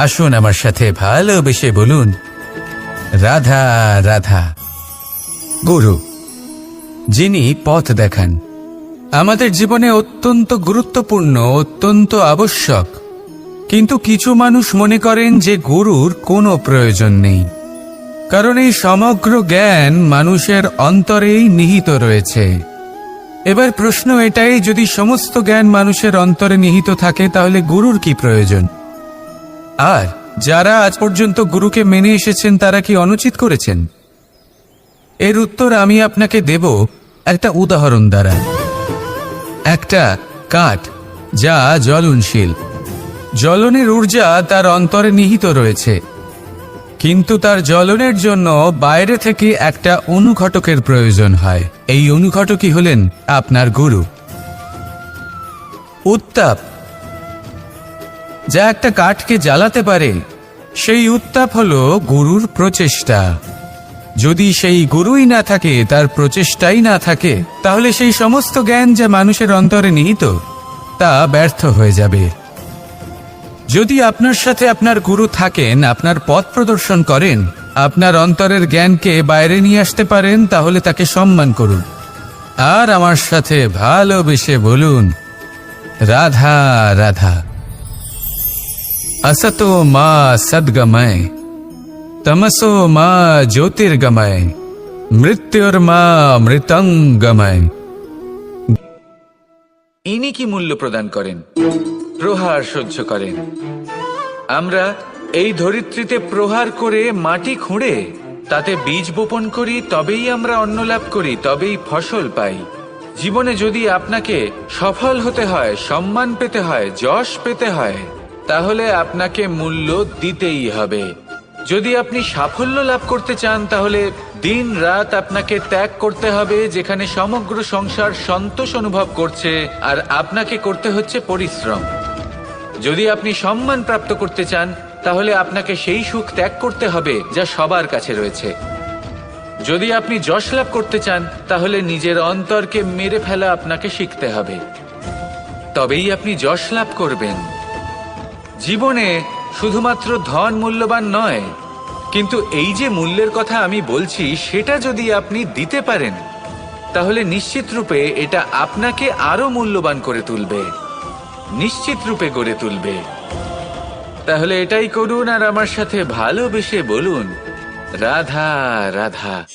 আসুন আমার সাথে ভালোবেসে বলুন, রাধা রাধা। গুরু, যিনি পথ দেখান, আমাদের জীবনে অত্যন্ত গুরুত্বপূর্ণ, অত্যন্ত আবশ্যক। কিন্তু কিছু মানুষ মনে করেন যে গুরুর কোনো প্রয়োজন নেই, কারণ এই সমগ্র জ্ঞান মানুষের অন্তরেই নিহিত রয়েছে। এবার প্রশ্ন এটাই, যদি সমস্ত জ্ঞান মানুষের অন্তরে নিহিত থাকে তাহলে গুরুর কি প্রয়োজন? আর যারা আজ পর্যন্ত গুরুকে মেনে এসেছেন তারা কি অনুচিত করেছেন? এর উত্তর আমি আপনাকে দেব একটা উদাহরণ দ্বারা। একটা কাঠ যা জ্বলনশীল, জ্বলনের ঊর্জা তার অন্তরে নিহিত রয়েছে, কিন্তু তার জ্বলনের জন্য বাইরে থেকে একটা অনুঘটকের প্রয়োজন হয়। এই অনুঘটকই হলেন আপনার গুরু। উত্তাপ যা একটা কাঠকে জ্বালাতে পারে, সেই উত্তাপ হলো গুরুর প্রচেষ্টা। যদি সেই গুরুই না থাকে, তার প্রচেষ্টাই না থাকে, তাহলে সেই সমস্ত জ্ঞান যা মানুষের অন্তরে নিহিত তা ব্যর্থ হয়ে যাবে। যদি আপনার সাথে আপনার গুরু থাকেন, আপনার পথ প্রদর্শন করেন, আপনার অন্তরের জ্ঞানকে বাইরে নিয়ে আসতে পারেন, তাহলে তাকে সম্মান করুন আর আমার সাথে ভালোবেসে বলুন, রাধা রাধা। असतो मा सद्गमय, तमसो मा ज्योतिर्गमय, मृत्युर्मा मृतंगमय। ইনি কি মূল্য প্রদান করেন? প্রহার সহ্য করেন। আমরা এই ধরিত্রীতে প্রহার করে মাটি খুঁড়ে তাতে বীজ বপন করি, তবেই আমরা অন্ন লাভ করি, তবেই ফসল পাই। জীবনে যদি আপনাকে সফল হতে হয়, সম্মান পেতে হয়, যশ পেতে হয়, তাহলে আপনাকে মূল্য দিতেই হবে। যদি আপনি সাফল্য লাভ করতে চান, তাহলে দিন রাত আপনাকে ত্যাগ করতে হবে, যেখানে সমগ্র সংসার সন্তোষ অনুভব করছে, আর আপনাকে করতে হচ্ছে পরিশ্রম। যদি আপনি সম্মান প্রাপ্ত করতে চান, তাহলে আপনাকে সেই সুখ ত্যাগ করতে হবে যা সবার কাছে রয়েছে। যদি আপনি যশ লাভ করতে চান, তাহলে নিজের অন্তরকে মেরে ফেলা আপনাকে শিখতে হবে, তবেই আপনি যশ লাভ করবেন। জীবনে শুধুমাত্র ধন মূল্যবান নয়, কিন্তু এই যে মূল্যের কথা আমি বলছি, সেটা যদি আপনি দিতে পারেন, তাহলে নিশ্চিত রূপে এটা আপনাকে আরো মূল্যবান করে তুলবে। নিশ্চিত রূপে গড়ে তুলবে। তাহলে এটাই করুন আর আমার সাথে ভালোবেসে বলুন, রাধা রাধা।